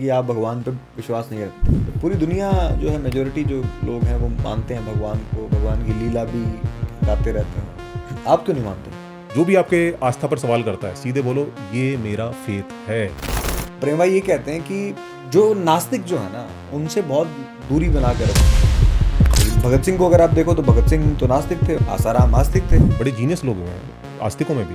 कि आप भगवान पे विश्वास नहीं रखते। तो पूरी दुनिया जो है मेजॉरिटी जो लोग हैं वो मानते हैं भगवान को, भगवान की लीला भी गाते रहते हैं। आप क्यों नहीं मानते? जो भी आपके आस्था पर सवाल करता है सीधे बोलो ये मेरा फेथ है। प्रेम भाई ये कहते हैं कि जो नास्तिक जो है ना उनसे बहुत दूरी बना के रखो। भगत सिंह को अगर आप देखो तो भगत सिंह तो नास्तिक थे, आसाराम आस्तिक थे। बड़े जीनियस लोग हुए हैं आस्तिकों में भी।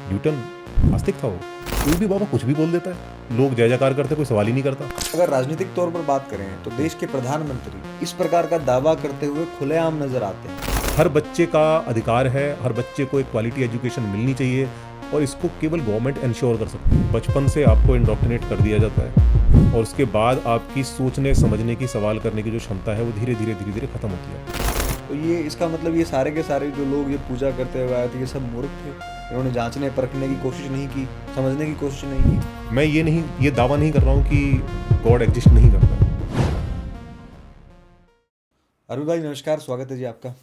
न्यूटन आस्तिक था वो। कोई भी बाबा कुछ भी बोल देता है, लोग जय जयकार करते, कोई सवाल ही नहीं करता। अगर राजनीतिक तौर पर बात करें तो देश के प्रधानमंत्री इस प्रकार का दावा करते हुए खुलेआम नजर आते हैं। हर बच्चे का अधिकार है, हर बच्चे को एक क्वालिटी एजुकेशन मिलनी चाहिए और इसको केवल गवर्नमेंट इंश्योर कर सकती है। बचपन से आपको इंडोक्ट्रिनेट कर दिया जाता है और उसके बाद आपकी सोचने समझने की, सवाल करने की जो क्षमता है वो धीरे धीरे खत्म होती है। तो ये इसका मतलब ये सारे के सारे जो लोग ये पूजा करते हुए आए थे ये सब मूर्ख थे। इन्होंने जांचने परखने की कोशिश नहीं की, समझने की कोशिश नहीं की। मैं ये दावा नहीं कर रहा हूँ कि गॉड एग्जिस्ट नहीं करता। अरुण भाई नमस्कार, स्वागत है जी आपका।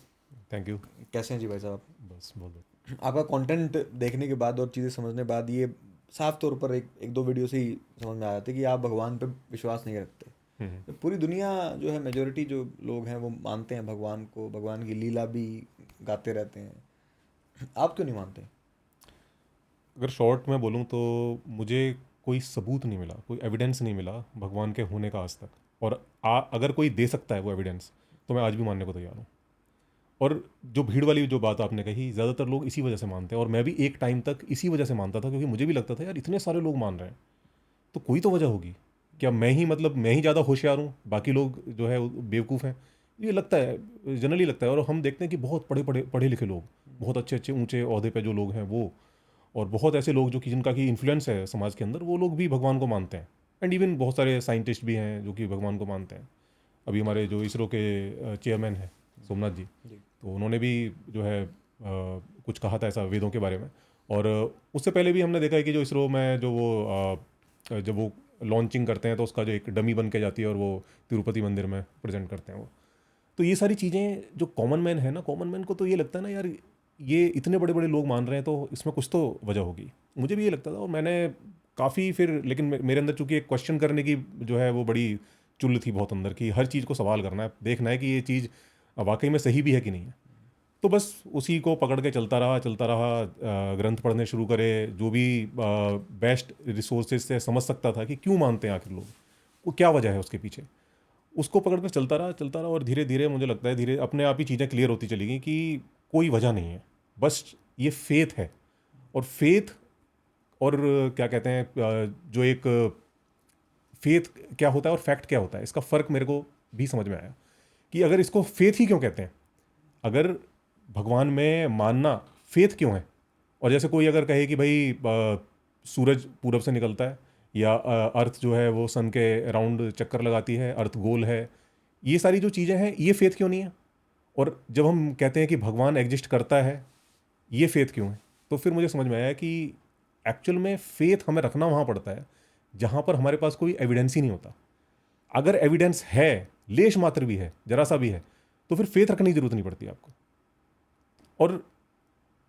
Thank you. कैसे हैं जी भाई साहब? बस बोलो। आपका कंटेंट देखने के बाद और चीज़ें समझने बाद ये साफ तौर पर एक दो वीडियो से ही समझ में आया था कि आप भगवान पे विश्वास नहीं रखते। तो पूरी दुनिया जो है मेजॉरिटी जो लोग हैं वो मानते हैं भगवान को, भगवान की लीला भी गाते रहते हैं। आप क्यों नहीं मानते? अगर शॉर्ट में बोलूँ तो मुझे कोई सबूत नहीं मिला, कोई एविडेंस नहीं मिला भगवान के होने का आज तक। और अगर कोई दे सकता है वो एविडेंस तो मैं आज भी मानने को तैयार हूँ। और जो भीड़ वाली जो बात आपने कही, ज़्यादातर लोग इसी वजह से मानते हैं और मैं भी एक टाइम तक इसी वजह से मानता था, क्योंकि मुझे भी लगता था यार इतने सारे लोग मान रहे हैं तो कोई तो वजह होगी। क्या मैं ही ज़्यादा होशियार हूँ, बाकी लोग जो है बेवकूफ़ हैं? ये लगता है, जनरली लगता है। और हम देखते हैं कि बहुत पढ़े लिखे लोग, बहुत अच्छे अच्छे ऊंचे ओहदे पे जो लोग हैं वो, और बहुत ऐसे लोग जो कि जिनका की इन्फ्लुएंस है समाज के अंदर, वो लोग भी भगवान को मानते हैं। एंड इवन बहुत सारे साइंटिस्ट भी हैं जो कि भगवान को मानते हैं। अभी हमारे जो इसरो के चेयरमैन हैं सोमनाथ जी, तो उन्होंने भी जो है कुछ कहा था ऐसा वेदों के बारे में। और उससे पहले भी हमने देखा है कि जो इसरो में जो वो जब वो लॉन्चिंग करते हैं तो उसका जो एक डमी बन के जाती है और वो तिरुपति मंदिर में प्रेजेंट करते हैं वो। तो ये सारी चीज़ें जो कॉमन मैन है ना, कॉमन मैन को तो ये लगता है ना यार ये इतने बड़े बड़े लोग मान रहे हैं तो इसमें कुछ तो वजह होगी। मुझे भी ये लगता था और मैंने काफ़ी फिर, लेकिन मेरे अंदर चूंकि एक क्वेश्चन करने की जो है वो बड़ी चुल थी बहुत अंदर की, हर चीज़ को सवाल करना है, देखना है कि ये चीज़ वाकई में सही भी है कि नहीं है। तो बस उसी को पकड़ के चलता रहा। ग्रंथ पढ़ने शुरू करे, जो भी बेस्ट रिसोर्सेज से समझ सकता था कि क्यों मानते हैं आखिर लोग, वो क्या वजह है उसके पीछे, उसको पकड़ कर चलता रहा। और धीरे धीरे मुझे लगता है धीरे अपने आप ही चीज़ें क्लियर होती चली गई कि कोई वजह नहीं है, बस ये फेथ है। और फेथ और क्या कहते हैं जो एक फेथ क्या होता है और फैक्ट क्या होता है, इसका फ़र्क मेरे को भी समझ में आया कि अगर इसको फेथ ही क्यों कहते हैं, अगर भगवान में मानना फेथ क्यों है। और जैसे कोई अगर कहे कि भाई सूरज पूरब से निकलता है, या अर्थ जो है वो सन के अराउंड चक्कर लगाती है, अर्थ गोल है, ये सारी जो चीज़ें हैं ये फेथ क्यों नहीं है। और जब हम कहते हैं कि भगवान एग्जिस्ट करता है, ये फेथ क्यों है। तो फिर मुझे समझ में आया कि एक्चुअल में फेथ हमें रखना वहाँ पड़ता है जहाँ पर हमारे पास कोई एविडेंस ही नहीं होता। अगर एविडेंस है, लेश मात्र भी है, जरा सा भी है, तो फिर फेथ रखने की जरूरत नहीं पड़ती आपको। और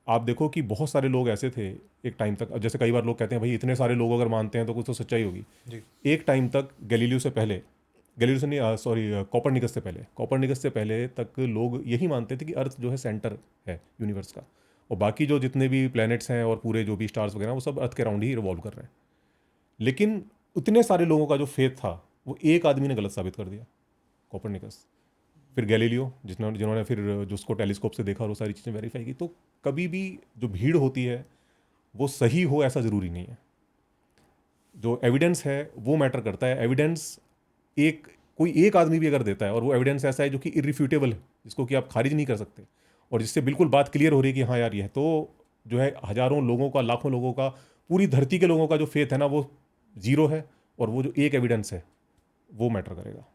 आप देखो कि बहुत सारे लोग ऐसे थे एक टाइम तक, जैसे कई बार लोग कहते हैं भाई इतने सारे लोग अगर मानते हैं तो कुछ तो सच्चाई होगी जी। एक टाइम तक गैलीलियो से पहले, गैलीलियो से नहीं, सॉरी, कॉपरनिकस से पहले तक लोग यही मानते थे कि अर्थ जो है सेंटर है यूनिवर्स का, और बाकी जो जितने भी प्लैनेट्स हैं और पूरे जो भी स्टार्स वगैरह वो सब अर्थ के अराउंड ही रिवॉल्व कर रहे हैं। लेकिन उतने सारे लोगों का जो फेथ था वो एक आदमी ने गलत साबित कर दिया, कॉपरनिकस। फिर गैलीलियो जिन्होंने फिर जो उसको टेलीस्कोप से देखा और वो सारी चीज़ें वेरीफाई की। तो कभी भी जो भीड़ होती है वो सही हो ऐसा ज़रूरी नहीं है। जो एविडेंस है वो मैटर करता है। एविडेंस एक कोई एक आदमी भी अगर देता है और वो एविडेंस ऐसा है जो कि इरिफ्यूटेबल है, जिसको कि आप खारिज नहीं कर सकते, और जिससे बिल्कुल बात क्लियर हो रही है कि हाँ यार ये है, तो जो है हज़ारों लोगों का, लाखों लोगों का, पूरी धरती के लोगों का जो फेथ है ना वो ज़ीरो है, और वो जो एक एविडेंस है वो मैटर करेगा।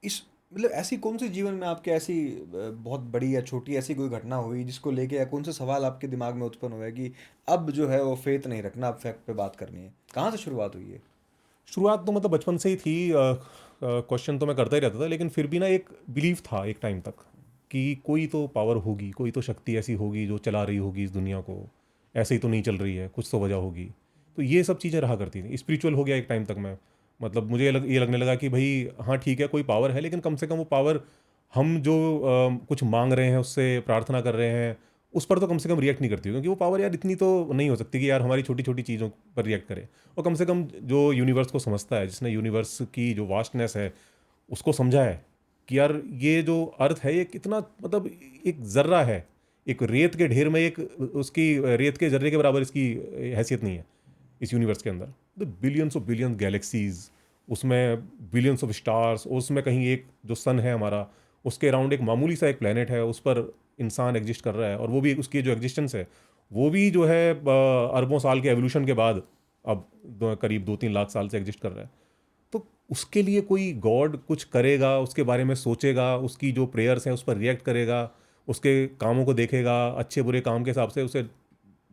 इस मतलब ऐसी कौन सी जीवन में आपके ऐसी बहुत बड़ी या छोटी ऐसी कोई घटना हुई जिसको लेके, या कौन सा सवाल आपके दिमाग में उत्पन्न हुआ है कि अब जो है वो फेथ नहीं रखना, अब फैक्ट पे बात करनी है? कहाँ से शुरुआत हुई है? शुरुआत तो मतलब बचपन से ही थी। क्वेश्चन तो मैं करता ही रहता था, लेकिन फिर भी ना एक बिलीव था एक टाइम तक कि कोई तो पावर होगी, कोई तो शक्ति ऐसी होगी जो चला रही होगी इस दुनिया को, ऐसे ही तो नहीं चल रही है, कुछ तो वजह होगी। तो ये सब चीज़ें रहा करती थी। स्पिरिचुअल हो गया एक टाइम तक मैं, मतलब मुझे ये लगने लगा कि भाई हाँ ठीक है, कोई पावर है, लेकिन कम से कम वो पावर हम जो कुछ मांग रहे हैं, उससे प्रार्थना कर रहे हैं, उस पर तो कम से कम रिएक्ट नहीं करती हो, क्योंकि वो पावर यार इतनी तो नहीं हो सकती कि यार हमारी छोटी छोटी चीज़ों पर रिएक्ट करे। और कम से कम जो यूनिवर्स को समझता है, जिसने यूनिवर्स की जो वास्टनेस है उसको समझा है कि यार ये जो अर्थ है ये कितना, मतलब एक ज़र्रा है, एक रेत के ढेर में एक उसकी रेत के जर्रे के बराबर इसकी हैसियत नहीं है इस यूनिवर्स के अंदर। The billions of billion galaxies, उसमें बिलियंस ऑफ स्टार्स, उसमें कहीं एक जो सन है हमारा, उसके अराउंड एक मामूली सा एक प्लेनेट है, उस पर इंसान एग्जिस्ट कर रहा है, और वो भी उसकी जो एग्जिस्टेंस है वो भी जो है अरबों साल के एवोल्यूशन के बाद अब करीब 2-3 लाख साल से एग्जिस्ट कर रहा है। तो उसके लिए कोई गॉड कुछ करेगा, उसके बारे में सोचेगा, उसकी जो प्रेयर्स हैं उस पर रिएक्ट करेगा, उसके कामों को देखेगा, अच्छे बुरे काम के हिसाब से उसे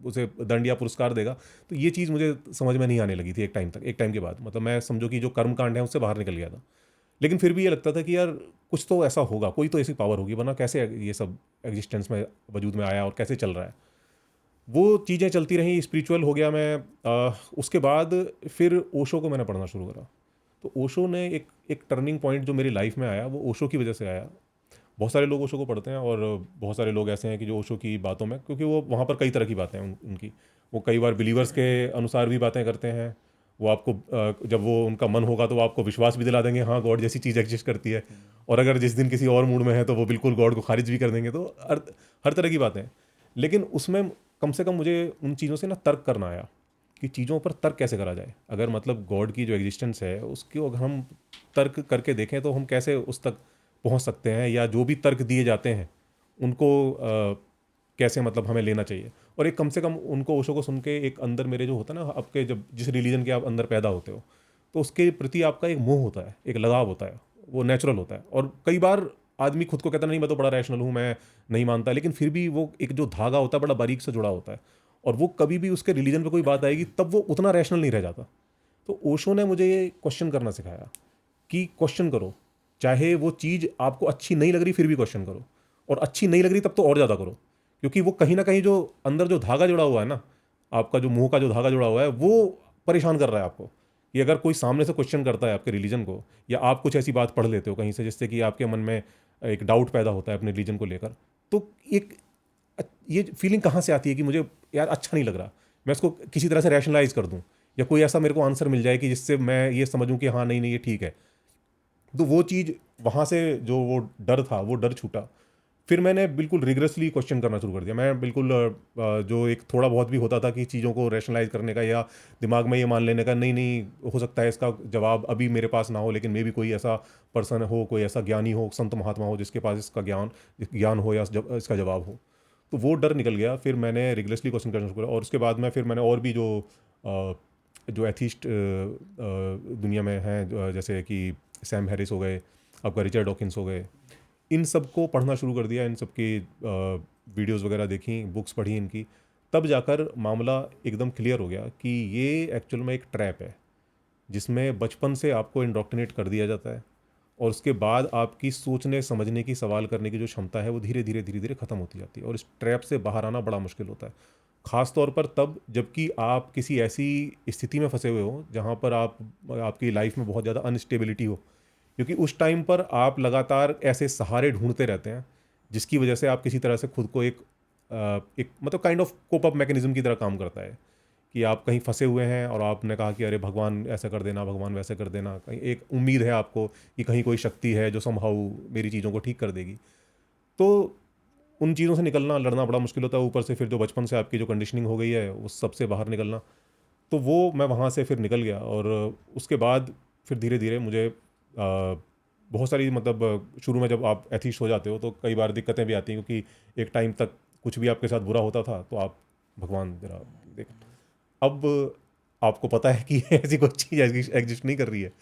उसे दंड या पुरस्कार देगा। तो ये चीज़ मुझे समझ में नहीं आने लगी थी एक टाइम तक, एक टाइम के बाद, मतलब मैं समझो कि जो कर्म कांड है उससे बाहर निकल गया था। लेकिन फिर भी ये लगता था कि यार कुछ तो ऐसा होगा, कोई तो ऐसी पावर होगी, वरना कैसे ये सब एग्जिस्टेंस में वजूद में आया और कैसे चल रहा है। वो चीज़ें चलती रहीं, स्पिरिचुअल हो गया मैं। उसके बाद फिर ओशो को मैंने पढ़ना शुरू करा। तो ओशो ने एक टर्निंग पॉइंट जो मेरी लाइफ में आया, वो ओशो की वजह से आया। बहुत सारे लोग ओशो को पढ़ते हैं, और बहुत सारे लोग ऐसे हैं कि जो ओशो की बातों में, क्योंकि वो वहाँ पर कई तरह की बातें हैं उनकी, वो कई बार बिलीवर्स के अनुसार भी बातें करते हैं। वो आपको जब वो उनका मन होगा तो वो आपको विश्वास भी दिला देंगे, हाँ गॉड जैसी चीज़ एग्जिस्ट करती है। और अगर जिस दिन किसी और मूड में है तो वो बिल्कुल गॉड को खारिज भी कर देंगे। तो हर तरह की बातें हैं। लेकिन उसमें कम से कम मुझे उन चीज़ों से ना तर्क करना आया कि चीज़ों पर तर्क कैसे करा जाए। अगर मतलब गॉड की जो एग्जिस्टेंस है उसको अगर हम तर्क करके देखें तो हम कैसे उस तक पहुंच सकते हैं, या जो भी तर्क दिए जाते हैं उनको कैसे मतलब हमें लेना चाहिए। और एक कम से कम उनको ओशो को सुन के एक अंदर मेरे जो होता है ना, आपके जब जिस रिलीजन के आप अंदर पैदा होते हो तो उसके प्रति आपका एक मोह होता है, एक लगाव होता है, वो नेचुरल होता है। और कई बार आदमी खुद को कहता नहीं मैं तो बड़ा रैशनल हूँ, मैं नहीं मानता, लेकिन फिर भी वो एक जो धागा होता है बड़ा बारीक से जुड़ा होता है, और वो कभी भी उसके रिलीजन पे कोई बात आएगी तब वो उतना रैशनल नहीं रह जाता। तो ओशो ने मुझे ये क्वेश्चन करना सिखाया कि क्वेश्चन करो, चाहे वो चीज़ आपको अच्छी नहीं लग रही फिर भी क्वेश्चन करो, और अच्छी नहीं लग रही तब तो और ज़्यादा करो, क्योंकि वो कहीं ना कहीं जो अंदर जो धागा जुड़ा हुआ है ना, आपका जो मुंह का जो धागा जुड़ा हुआ है वो परेशान कर रहा है आपको। कि अगर कोई सामने से क्वेश्चन करता है आपके रिलीजन को, या आप कुछ ऐसी बात पढ़ लेते हो कहीं से जिससे कि आपके मन में एक डाउट पैदा होता है अपने रिलीजन को लेकर, तो एक ये फीलिंग कहाँ से आती है कि मुझे यार अच्छा नहीं लग रहा, मैं इसको किसी तरह से रैशनलाइज कर दूँ, या कोई ऐसा मेरे को आंसर मिल जाए कि जिससे मैं ये समझूं कि हाँ नहीं नहीं ये ठीक है। तो वो चीज़ वहाँ से जो वो डर था वो डर छूटा। फिर मैंने बिल्कुल रिगरसली क्वेश्चन करना शुरू कर दिया। मैं बिल्कुल जो एक थोड़ा बहुत भी होता था कि चीज़ों को रैशनलाइज करने का, या दिमाग में ये मान लेने का नहीं नहीं हो सकता है इसका जवाब अभी मेरे पास ना हो, लेकिन मे भी कोई ऐसा पर्सन हो, कोई ऐसा ज्ञानी हो, संत महात्मा हो जिसके पास इसका ज्ञान हो या इसका जवाब हो। तो वो डर निकल गया। फिर मैंने रिगरसली क्वेश्चन करना शुरू किया, और उसके बाद फिर मैंने और भी जो एथिस्ट दुनिया में हैं, जैसे कि सैम हैरिस हो गए, आपका रिचर्ड डॉकिंस हो गए, इन सब को पढ़ना शुरू कर दिया। इन सब की वीडियोस वगैरह देखी, बुक्स पढ़ी इनकी। तब जाकर मामला एकदम क्लियर हो गया कि ये एक्चुअल में एक ट्रैप है, जिसमें बचपन से आपको इंडोक्ट्रिनेट कर दिया जाता है, और उसके बाद आपकी सोचने समझने की, सवाल करने की जो क्षमता है वो धीरे धीरे धीरे धीरे ख़त्म होती जाती है, और इस ट्रैप से बाहर आना बड़ा मुश्किल होता है। ख़ास तौर पर तब जबकि आप किसी ऐसी स्थिति में फंसे हुए हो जहाँ पर आपकी लाइफ में बहुत ज़्यादा अनस्टेबिलिटी हो, क्योंकि उस टाइम पर आप लगातार ऐसे सहारे ढूंढते रहते हैं जिसकी वजह से आप किसी तरह से खुद को एक मतलब kind of cope up mechanism की तरह काम करता है कि आप कहीं फंसे हुए हैं, और आपने कहा कि अरे भगवान ऐसा कर देना, भगवान वैसे कर देना, कहीं एक उम्मीद है आपको कि कहीं कोई शक्ति है जो समहाउ मेरी चीज़ों को ठीक कर देगी। तो उन चीज़ों से निकलना, लड़ना बड़ा मुश्किल होता है। ऊपर से फिर जो बचपन से आपकी जो कंडीशनिंग हो गई है उस सब से बाहर निकलना, तो वो मैं वहाँ से फिर निकल गया। और उसके बाद फिर धीरे धीरे मुझे बहुत सारी, मतलब शुरू में जब आप एथीस्ट हो जाते हो तो कई बार दिक्कतें भी आती हैं, क्योंकि एक टाइम तक कुछ भी आपके साथ बुरा होता था तो आप भगवान जरा देख, अब आपको पता है कि ऐसी कोई चीज़ एग्जिस्ट नहीं कर रही है,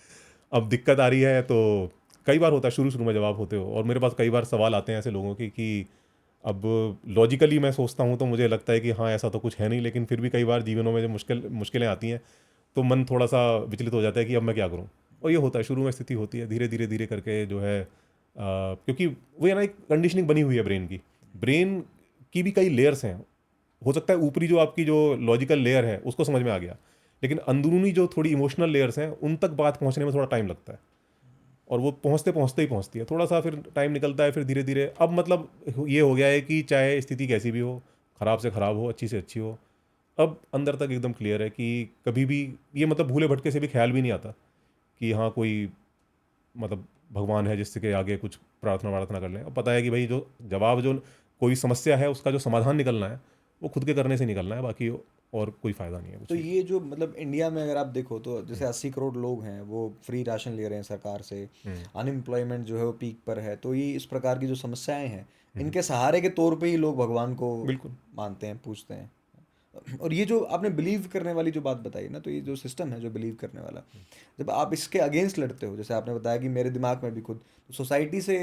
अब दिक्कत आ रही है। तो कई बार होता है शुरू शुरू में जब आप होते हो, और मेरे पास कई बार सवाल आते हैं ऐसे लोगों के कि अब लॉजिकली मैं सोचता हूँ तो मुझे लगता है कि हाँ ऐसा तो कुछ है नहीं, लेकिन फिर भी कई बार जीवनों में जब मुश्किलें आती हैं तो मन थोड़ा सा विचलित हो जाता है कि अब मैं क्या करूँ। और ये होता है, शुरू में स्थिति होती है, धीरे धीरे धीरे करके जो है क्योंकि वो है ना, एक कंडीशनिंग बनी हुई है ब्रेन की भी कई लेयर्स हैं। हो सकता है ऊपरी जो आपकी जो लॉजिकल लेयर है उसको समझ में आ गया, लेकिन अंदरूनी जो थोड़ी इमोशनल लेयर्स हैं उन तक बात पहुंचने में थोड़ा टाइम लगता है, और वो पहुंचते पहुंचते ही पहुंचती है, थोड़ा सा फिर टाइम निकलता है, फिर धीरे धीरे अब मतलब ये हो गया है कि चाहे स्थिति कैसी भी हो, ख़राब से ख़राब हो, अच्छी से अच्छी हो, अब अंदर तक एकदम क्लियर है कि कभी भी ये मतलब भूले भटके से भी ख्याल भी नहीं आता कि हाँ कोई मतलब भगवान है जिससे के आगे कुछ प्रार्थना वार्थना कर लें। अब पता है कि भाई जो जवाब, जो कोई समस्या है उसका जो समाधान निकलना है वो खुद के करने से निकलना है, बाकी और कोई फ़ायदा नहीं है कुछ तो भी। ये जो मतलब इंडिया में अगर आप देखो तो जैसे 80 करोड़ लोग हैं वो फ्री राशन ले रहे हैं सरकार से, अनएम्प्लॉयमेंट जो है वो पीक पर है, तो ये इस प्रकार की जो समस्याएं हैं इनके सहारे के तौर पे ही लोग भगवान को बिल्कुल। मानते हैं, पूछते हैं। और ये जो आपने बिलीव करने वाली जो बात बताई ना, तो ये जो सिस्टम है जो बिलीव करने वाला, जब आप इसके अगेंस्ट लड़ते हो, जैसे आपने बताया कि मेरे दिमाग में भी खुद सोसाइटी से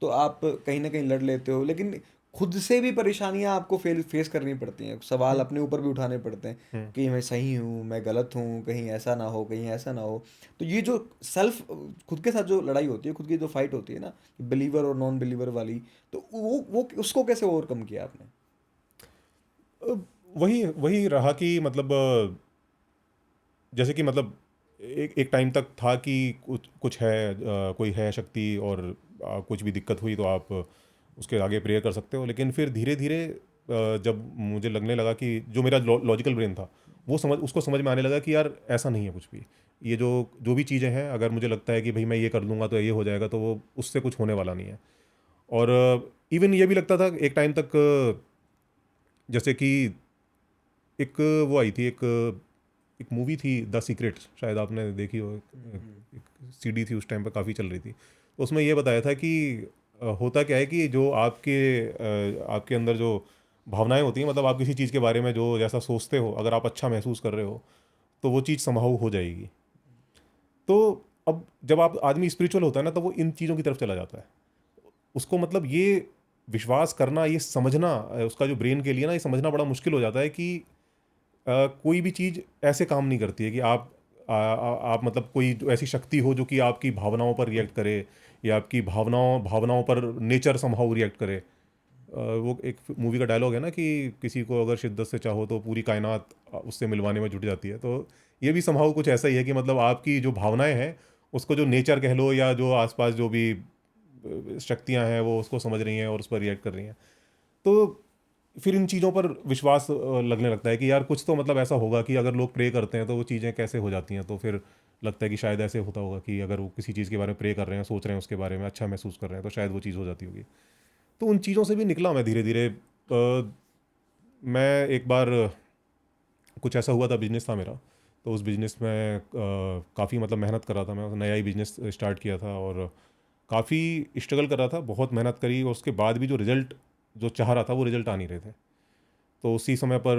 तो आप कहीं ना कहीं लड़ लेते हो, लेकिन खुद से भी परेशानियां आपको फेस करनी पड़ती हैं, सवाल अपने ऊपर भी उठाने पड़ते हैं कि मैं सही हूँ, मैं गलत हूँ, कहीं ऐसा ना हो, कहीं ऐसा ना हो। तो ये जो सेल्फ, खुद के साथ जो लड़ाई होती है, खुद की जो फाइट होती है ना, बिलीवर और नॉन बिलीवर वाली, तो वो उसको कैसे ओवरकम किया आपने? वही वही रहा कि मतलब जैसे कि मतलब एक एक टाइम तक था कि कुछ कुछ है, कोई है शक्ति, और कुछ भी दिक्कत हुई तो आप उसके आगे प्रेयर कर सकते हो। लेकिन फिर धीरे धीरे जब मुझे लगने लगा कि जो मेरा लॉजिकल ब्रेन था वो उसको समझ में आने लगा कि यार ऐसा नहीं है कुछ भी, ये जो जो भी चीज़ें हैं, अगर मुझे लगता है कि भाई मैं ये कर लूँगा तो ये हो जाएगा, तो वो उससे कुछ होने वाला नहीं है। और इवन ये भी लगता था एक टाइम तक, जैसे कि एक वो आई थी, एक मूवी थी द सीक्रेट, शायद आपने देखी हो, एक सीडी थी उस टाइम पर काफ़ी चल रही थी, तो उसमें ये बताया था कि होता क्या है कि जो आपके अंदर जो भावनाएं होती हैं, मतलब आप किसी चीज़ के बारे में जो जैसा सोचते हो, अगर आप अच्छा महसूस कर रहे हो तो वो चीज़ संभव हो जाएगी। तो अब जब आप आदमी स्पिरिचुअल होता है ना, तो वो इन चीज़ों की तरफ चला जाता है। उसको मतलब ये विश्वास करना, ये समझना, उसका जो ब्रेन के लिए ना ये समझना बड़ा मुश्किल हो जाता है कि कोई भी चीज़ ऐसे काम नहीं करती है कि आप मतलब कोई जो ऐसी शक्ति हो जो कि आपकी भावनाओं पर रिएक्ट करे, या आपकी भावनाओं पर नेचर समहाउ रिएक्ट करे। वो एक मूवी का डायलॉग है ना कि किसी को अगर शिद्दत से चाहो तो पूरी कायनात उससे मिलवाने में जुट जाती है। तो ये भी समहाउ कुछ ऐसा ही है कि मतलब आपकी जो भावनाएं हैं उसको जो नेचर कह लो, या जो आसपास जो भी शक्तियां हैं वो उसको समझ रही हैं और उस पर रिएक्ट कर रही हैं। तो फिर इन चीज़ों पर विश्वास लगने लगता है कि यार कुछ तो मतलब ऐसा होगा कि अगर लोग प्रे करते हैं तो वो चीज़ें कैसे हो जाती हैं। तो फिर लगता है कि शायद ऐसे होता होगा कि अगर वो किसी चीज़ के बारे में प्रे कर रहे हैं, सोच रहे हैं उसके बारे में, अच्छा महसूस कर रहे हैं, तो शायद वो चीज़ हो जाती होगी। तो उन चीज़ों से भी निकला मैं धीरे धीरे। मैं एक बार कुछ ऐसा हुआ था, बिजनेस था मेरा, तो उस बिजनेस में काफ़ी मतलब मेहनत कर रहा था, मैं नया ही बिजनेस स्टार्ट किया था और काफ़ी स्ट्रगल कर रहा था, बहुत मेहनत करी, और उसके बाद भी जो रिज़ल्ट जो चाह रहा था वो रिज़ल्ट आ नहीं रहे थे। तो उसी समय पर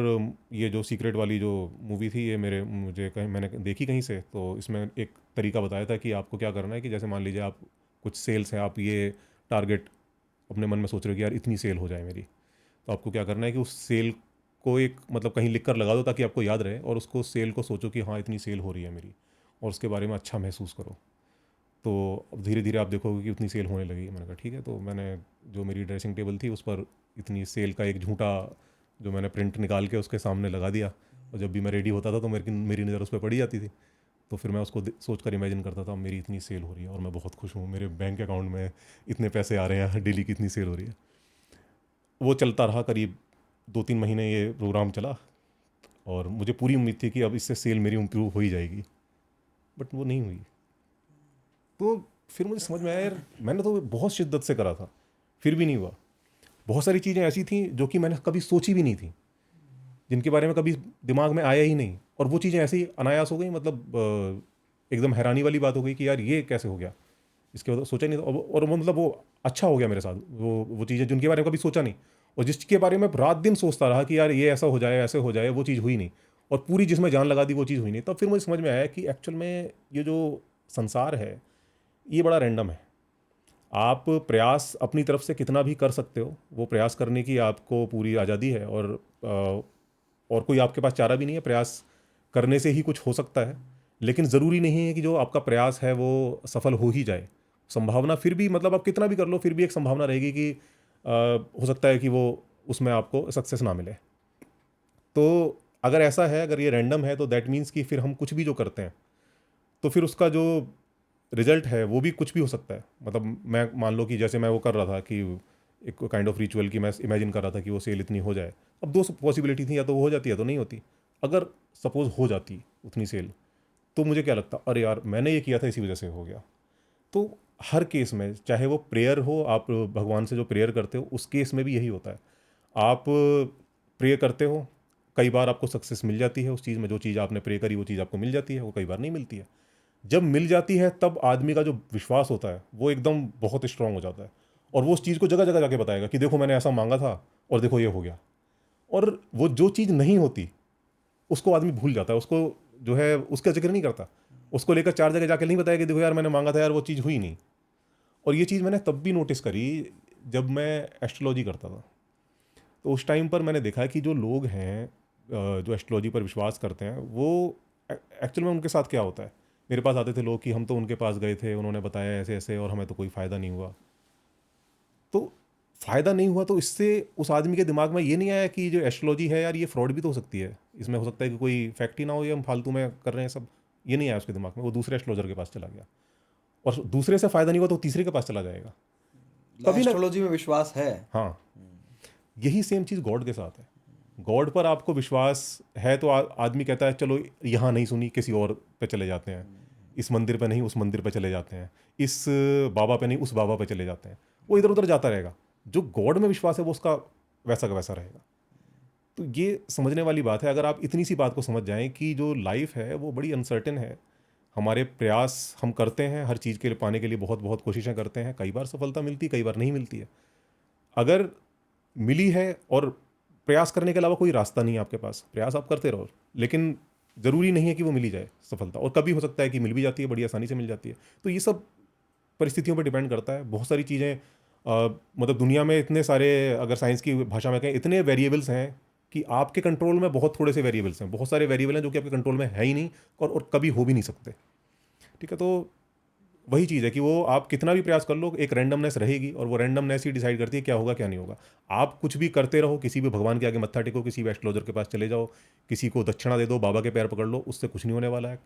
ये जो सीक्रेट वाली जो मूवी थी, ये मुझे कहीं मैंने देखी कहीं से, तो इसमें एक तरीका बताया था कि आपको क्या करना है कि जैसे मान लीजिए आप कुछ सेल्स हैं, आप ये टारगेट अपने मन में सोच रहे हो कि यार इतनी सेल हो जाए मेरी, तो आपको क्या करना है कि उस सेल को एक मतलब कहीं लिख कर लगा दो ताकि आपको याद रहे, और उसको सेल को सोचो कि हाँ इतनी सेल हो रही है मेरी, और उसके बारे में अच्छा महसूस करो। तो अब धीरे धीरे आप देखोगे कि उतनी सेल होने लगी। मैंने कहा ठीक है, तो मैंने जो मेरी ड्रेसिंग टेबल थी उस पर इतनी सेल का एक झूठा जो मैंने प्रिंट निकाल के उसके सामने लगा दिया, और जब भी मैं रेडी होता था तो मेरी नज़र उस पर पड़ी जाती थी। तो फिर मैं उसको सोच कर इमेजिन करता था मेरी इतनी सेल हो रही है और मैं बहुत खुश हूँ, मेरे बैंक अकाउंट में इतने पैसे आ रहे हैं, डेली की इतनी सेल हो रही है। वो चलता रहा करीब 2-3 महीने, ये प्रोग्राम चला, और मुझे पूरी उम्मीद थी कि अब इससे सेल मेरी इम्प्रूव हो ही जाएगी, बट वो नहीं हुई। तो फिर मुझे समझ में आया यार मैंने तो बहुत शिद्दत से करा था, फिर भी नहीं हुआ। बहुत सारी चीज़ें ऐसी थी जो कि मैंने कभी सोची भी नहीं थी, जिनके बारे में कभी दिमाग में आया ही नहीं, और वो चीज़ें ऐसे ही अनायास हो गई, मतलब एकदम हैरानी वाली बात हो गई कि यार ये कैसे हो गया, इसके बाद सोचा ही नहीं था। और वो मतलब वो अच्छा हो गया मेरे साथ, वो चीज़ें जिनके बारे में कभी सोचा नहीं, और जिसके बारे में रात दिन सोचता रहा कि यार ये ऐसा हो जाए, ऐसे हो जाए, वो चीज़ हुई नहीं, और पूरी जिसमें जान लगा दी वो चीज़ हुई नहीं। तब फिर मुझे समझ में आया कि एक्चुअल में ये जो संसार है ये बड़ा रैंडम है। आप प्रयास अपनी तरफ से कितना भी कर सकते हो, वो प्रयास करने की आपको पूरी आज़ादी है, और कोई आपके पास चारा भी नहीं है, प्रयास करने से ही कुछ हो सकता है। लेकिन ज़रूरी नहीं है कि जो आपका प्रयास है वो सफल हो ही जाए। संभावना फिर भी मतलब आप कितना भी कर लो फिर भी एक संभावना रहेगी कि हो सकता है कि वो उसमें आपको सक्सेस ना मिले। तो अगर ऐसा है, अगर ये रैंडम है, तो दैट मीन्स कि फिर हम कुछ भी जो करते हैं तो फिर उसका जो रिजल्ट है वो भी कुछ भी हो सकता है। मतलब मैं मान लो कि जैसे मैं वो कर रहा था कि एक काइंड ऑफ रिचुअल की मैं इमेजिन कर रहा था कि वो सेल इतनी हो जाए। अब दो पॉसिबिलिटी थी, या तो वो हो जाती है तो नहीं होती। अगर सपोज हो जाती उतनी सेल, तो मुझे क्या लगता, अरे यार मैंने ये किया था इसी वजह से हो गया। तो हर केस में, चाहे वो प्रेयर हो, आप भगवान से जो प्रेयर करते हो उस केस में भी यही होता है। आप प्रे करते हो, कई बार आपको सक्सेस मिल जाती है उस चीज़ में, जो चीज़ आपने प्रे करी वो चीज़ आपको मिल जाती है, वो कई बार नहीं मिलती है। जब मिल जाती है तब आदमी का जो विश्वास होता है वो एकदम बहुत स्ट्रांग हो जाता है, और वो उस चीज़ को जगह जगह जाके बताएगा कि देखो मैंने ऐसा मांगा था और देखो ये हो गया। और वो जो चीज़ नहीं होती उसको आदमी भूल जाता है, उसको जो है उसका जिक्र नहीं करता, उसको लेकर चार जगह जाके नहीं बताया कि देखो यार मैंने मांगा था यार, वो चीज़ हुई नहीं। और ये चीज़ मैंने तब भी नोटिस करी जब मैं एस्ट्रोलॉजी करता था। तो उस टाइम पर मैंने देखा कि जो लोग हैं जो एस्ट्रोलॉजी पर विश्वास करते हैं, वो एक्चुअल में उनके साथ क्या होता है। मेरे पास आते थे लोग कि हम तो उनके पास गए थे, उन्होंने बताया ऐसे ऐसे और हमें तो कोई फ़ायदा नहीं हुआ। तो फ़ायदा नहीं हुआ तो इससे उस आदमी के दिमाग में ये नहीं आया कि जो एस्ट्रोलॉजी है यार, ये फ्रॉड भी तो हो सकती है, इसमें हो सकता है कि कोई फैक्ट ही ना हो, ये हम फालतू में कर रहे हैं सब। ये नहीं आया उसके दिमाग में। वो दूसरे एस्ट्रोलॉजर के पास चला गया, और दूसरे से फ़ायदा नहीं हुआ तो तीसरे के पास चला जाएगा कभी ना। एस्ट्रोलॉजी में विश्वास है। हाँ, यही सेम चीज़ गॉड के साथ है। गॉड पर आपको विश्वास है तो आदमी कहता है चलो यहाँ नहीं सुनी, किसी और पे चले जाते हैं, इस मंदिर पे नहीं उस मंदिर पे चले जाते हैं, इस बाबा पे नहीं उस बाबा पे चले जाते हैं। वो इधर उधर जाता रहेगा। जो गॉड में विश्वास है वो उसका वैसा का वैसा रहेगा। तो ये समझने वाली बात है। अगर आप इतनी सी बात को समझ जाएं कि जो लाइफ है वो बड़ी अनसर्टेन है, हमारे प्रयास हम करते हैं हर चीज़ के लिए पाने के लिए, बहुत बहुत कोशिशें करते हैं, कई बार सफलता मिलती है कई बार नहीं मिलती है। अगर मिली है और प्रयास करने के अलावा कोई रास्ता नहीं है आपके पास, प्रयास आप करते रहो, लेकिन ज़रूरी नहीं है कि वो मिली जाए सफलता, और कभी हो सकता है कि मिल भी जाती है, बड़ी आसानी से मिल जाती है। तो ये सब परिस्थितियों पर डिपेंड करता है। बहुत सारी चीज़ें मतलब दुनिया में इतने सारे, अगर साइंस की भाषा में कहें, इतने वेरिएबल्स हैं कि आपके कंट्रोल में बहुत थोड़े से वेरिएबल्स हैं, बहुत सारे वेरिएबल हैं जो कि आपके कंट्रोल में है ही नहीं, और कभी हो भी नहीं सकते। ठीक है, तो वही चीज़ है कि वो आप कितना भी प्रयास कर लो, एक रैंडमनेस रहेगी, और वो रैंडमनेस ही डिसाइड करती है क्या होगा क्या नहीं होगा। आप कुछ भी करते रहो, किसी भी भगवान के आगे मत्था टेको, किसी भी एस्ट्रोलॉजर के पास चले जाओ, किसी को दक्षिणा दे दो, बाबा के पैर पकड़ लो, उससे कुछ नहीं होने वाला है।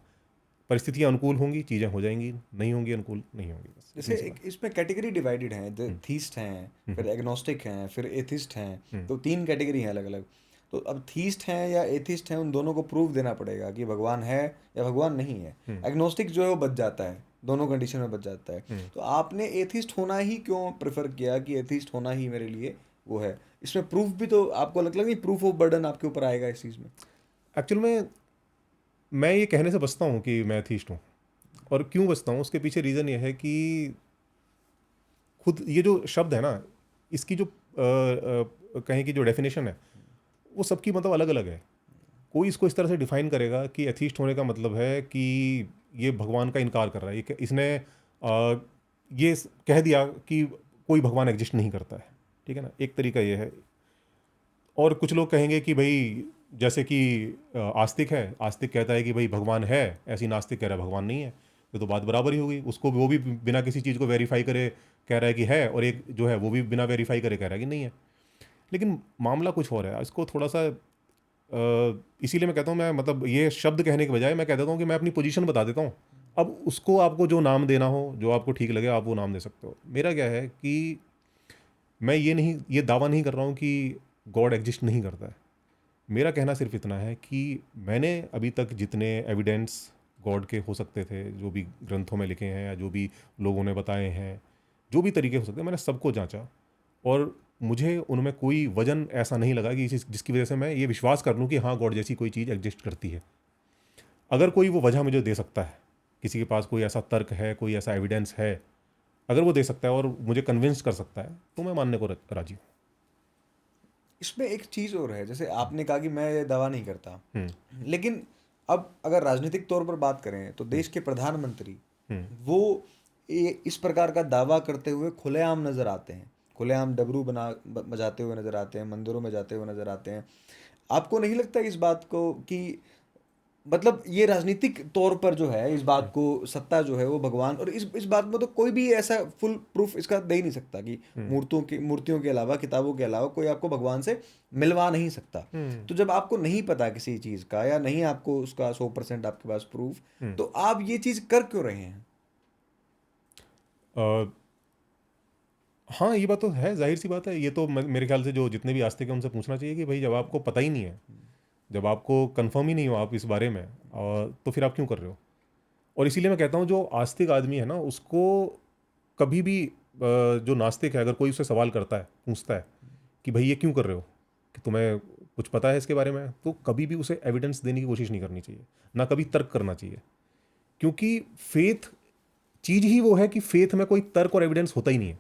परिस्थितियाँ अनुकूल होंगी, चीज़ें हो जाएंगी, नहीं होंगी अनुकूल नहीं होंगी, बस जैसे इतनी सी एक बात। इसमें कैटेगरी डिवाइडेड हैं, थीस्ट हैं, फिर एग्नोस्टिक हैं, फिर एथिस्ट हैं, तो 3 कैटेगरी हैं अलग अलग। तो अब थीस्ट हैं या एथिस्ट हैं, उन दोनों को प्रूव देना पड़ेगा कि भगवान है या भगवान नहीं है। एग्नोस्टिक जो है वो बच जाता है, दोनों कंडीशन में बच जाता है। तो आपने एथिस्ट होना ही क्यों प्रेफर किया कि एथिस्ट होना ही मेरे लिए वो है? इसमें प्रूफ भी तो आपको अलग नहीं, प्रूफ ऑफ बर्डन आपके ऊपर आएगा इस चीज़ में। एक्चुअल में मैं ये कहने से बचता हूँ कि मैं एथीस्ट हूँ, और क्यों बचता हूँ उसके पीछे रीज़न ये है कि खुद ये जो शब्द है ना, इसकी जो कहें कि जो डेफिनेशन है वो सबकी मतलब अलग अलग है। कोई इसको इस तरह से डिफाइन करेगा कि एथीस्ट होने का मतलब है कि ये भगवान का इनकार कर रहा है, इसने कह दिया कि कोई भगवान एग्जिस्ट नहीं करता है। ठीक है ना, एक तरीका ये है। और कुछ लोग कहेंगे कि भाई जैसे कि आस्तिक है, आस्तिक कहता है कि भाई भगवान है, ऐसी नास्तिक कह रहा है भगवान नहीं है। ये तो बात बराबर ही हो गई। उसको वो भी बिना किसी चीज़ को वेरीफाई करे कह रहा है कि है, और एक जो है वो भी बिना वेरीफाई करे कह रहा है कि नहीं है। लेकिन मामला कुछ और है। इसको थोड़ा सा इसीलिए मैं कहता हूँ, मैं मतलब ये शब्द कहने के बजाय मैं कह देता हूँ कि मैं अपनी पोजीशन बता देता हूँ। अब उसको आपको जो नाम देना हो, जो आपको ठीक लगे, आप वो नाम दे सकते हो। मेरा क्या है कि मैं ये दावा नहीं कर रहा हूँ कि गॉड एग्जिस्ट नहीं करता है। मेरा कहना सिर्फ इतना है कि मैंने अभी तक जितने एविडेंस गॉड के हो सकते थे, जो भी ग्रंथों में लिखे हैं या जो भी लोगों ने बताए हैं, जो भी तरीके हो सकते हैं, मैंने सबको जांचा, और मुझे उनमें कोई वजन ऐसा नहीं लगा कि जिसकी वजह से मैं ये विश्वास कर लूँ कि हाँ गॉड जैसी कोई चीज़ एग्जिस्ट करती है। अगर कोई वो वजह मुझे दे सकता है, किसी के पास कोई ऐसा तर्क है, कोई ऐसा एविडेंस है, अगर वो दे सकता है और मुझे कन्विंस कर सकता है, तो मैं मानने को राजी हूँ। इसमें एक चीज़ और है, जैसे आपने कहा कि मैं ये दावा नहीं करता, हम्म, लेकिन अब अगर राजनीतिक तौर पर बात करें तो देश के प्रधानमंत्री हम्म, वो इस प्रकार का दावा करते हुए खुलेआम नजर आते हैं, खुलेआम डबरू बजाते हुए नजर आते हैं, मंदिरों में जाते हुए नजर आते हैं। आपको नहीं लगता इस बात को कि मतलब ये राजनीतिक तौर पर जो है इस बात को, सत्ता जो है वो भगवान, और इस बात में तो कोई भी ऐसा फुल प्रूफ इसका दे ही नहीं सकता कि मूर्तियों के अलावा, किताबों के अलावा कोई आपको भगवान से मिलवा नहीं सकता। तो जब आपको नहीं पता किसी चीज़ का, या नहीं आपको उसका 100% आपके पास प्रूफ, तो आप ये चीज़ कर क्यों रहे हैं? हाँ, ये बात तो है, जाहिर सी बात है। ये तो मेरे ख्याल से जो जितने भी आस्तिक हैं उनसे पूछना चाहिए कि भाई जब आपको पता ही नहीं है, जब आपको कंफर्म ही नहीं हो आप इस बारे में, और तो फिर आप क्यों कर रहे हो? और इसीलिए मैं कहता हूँ जो आस्तिक आदमी है ना, उसको कभी भी जो नास्तिक है, अगर कोई उससे सवाल करता है, पूछता है कि भाई ये क्यों कर रहे हो, कि तुम्हें कुछ पता है इसके बारे में, तो कभी भी उसे एविडेंस देने की कोशिश नहीं करनी चाहिए, ना कभी तर्क करना चाहिए। क्योंकि फेथ चीज ही वो है कि फेथ में कोई तर्क और एविडेंस होता ही नहीं है।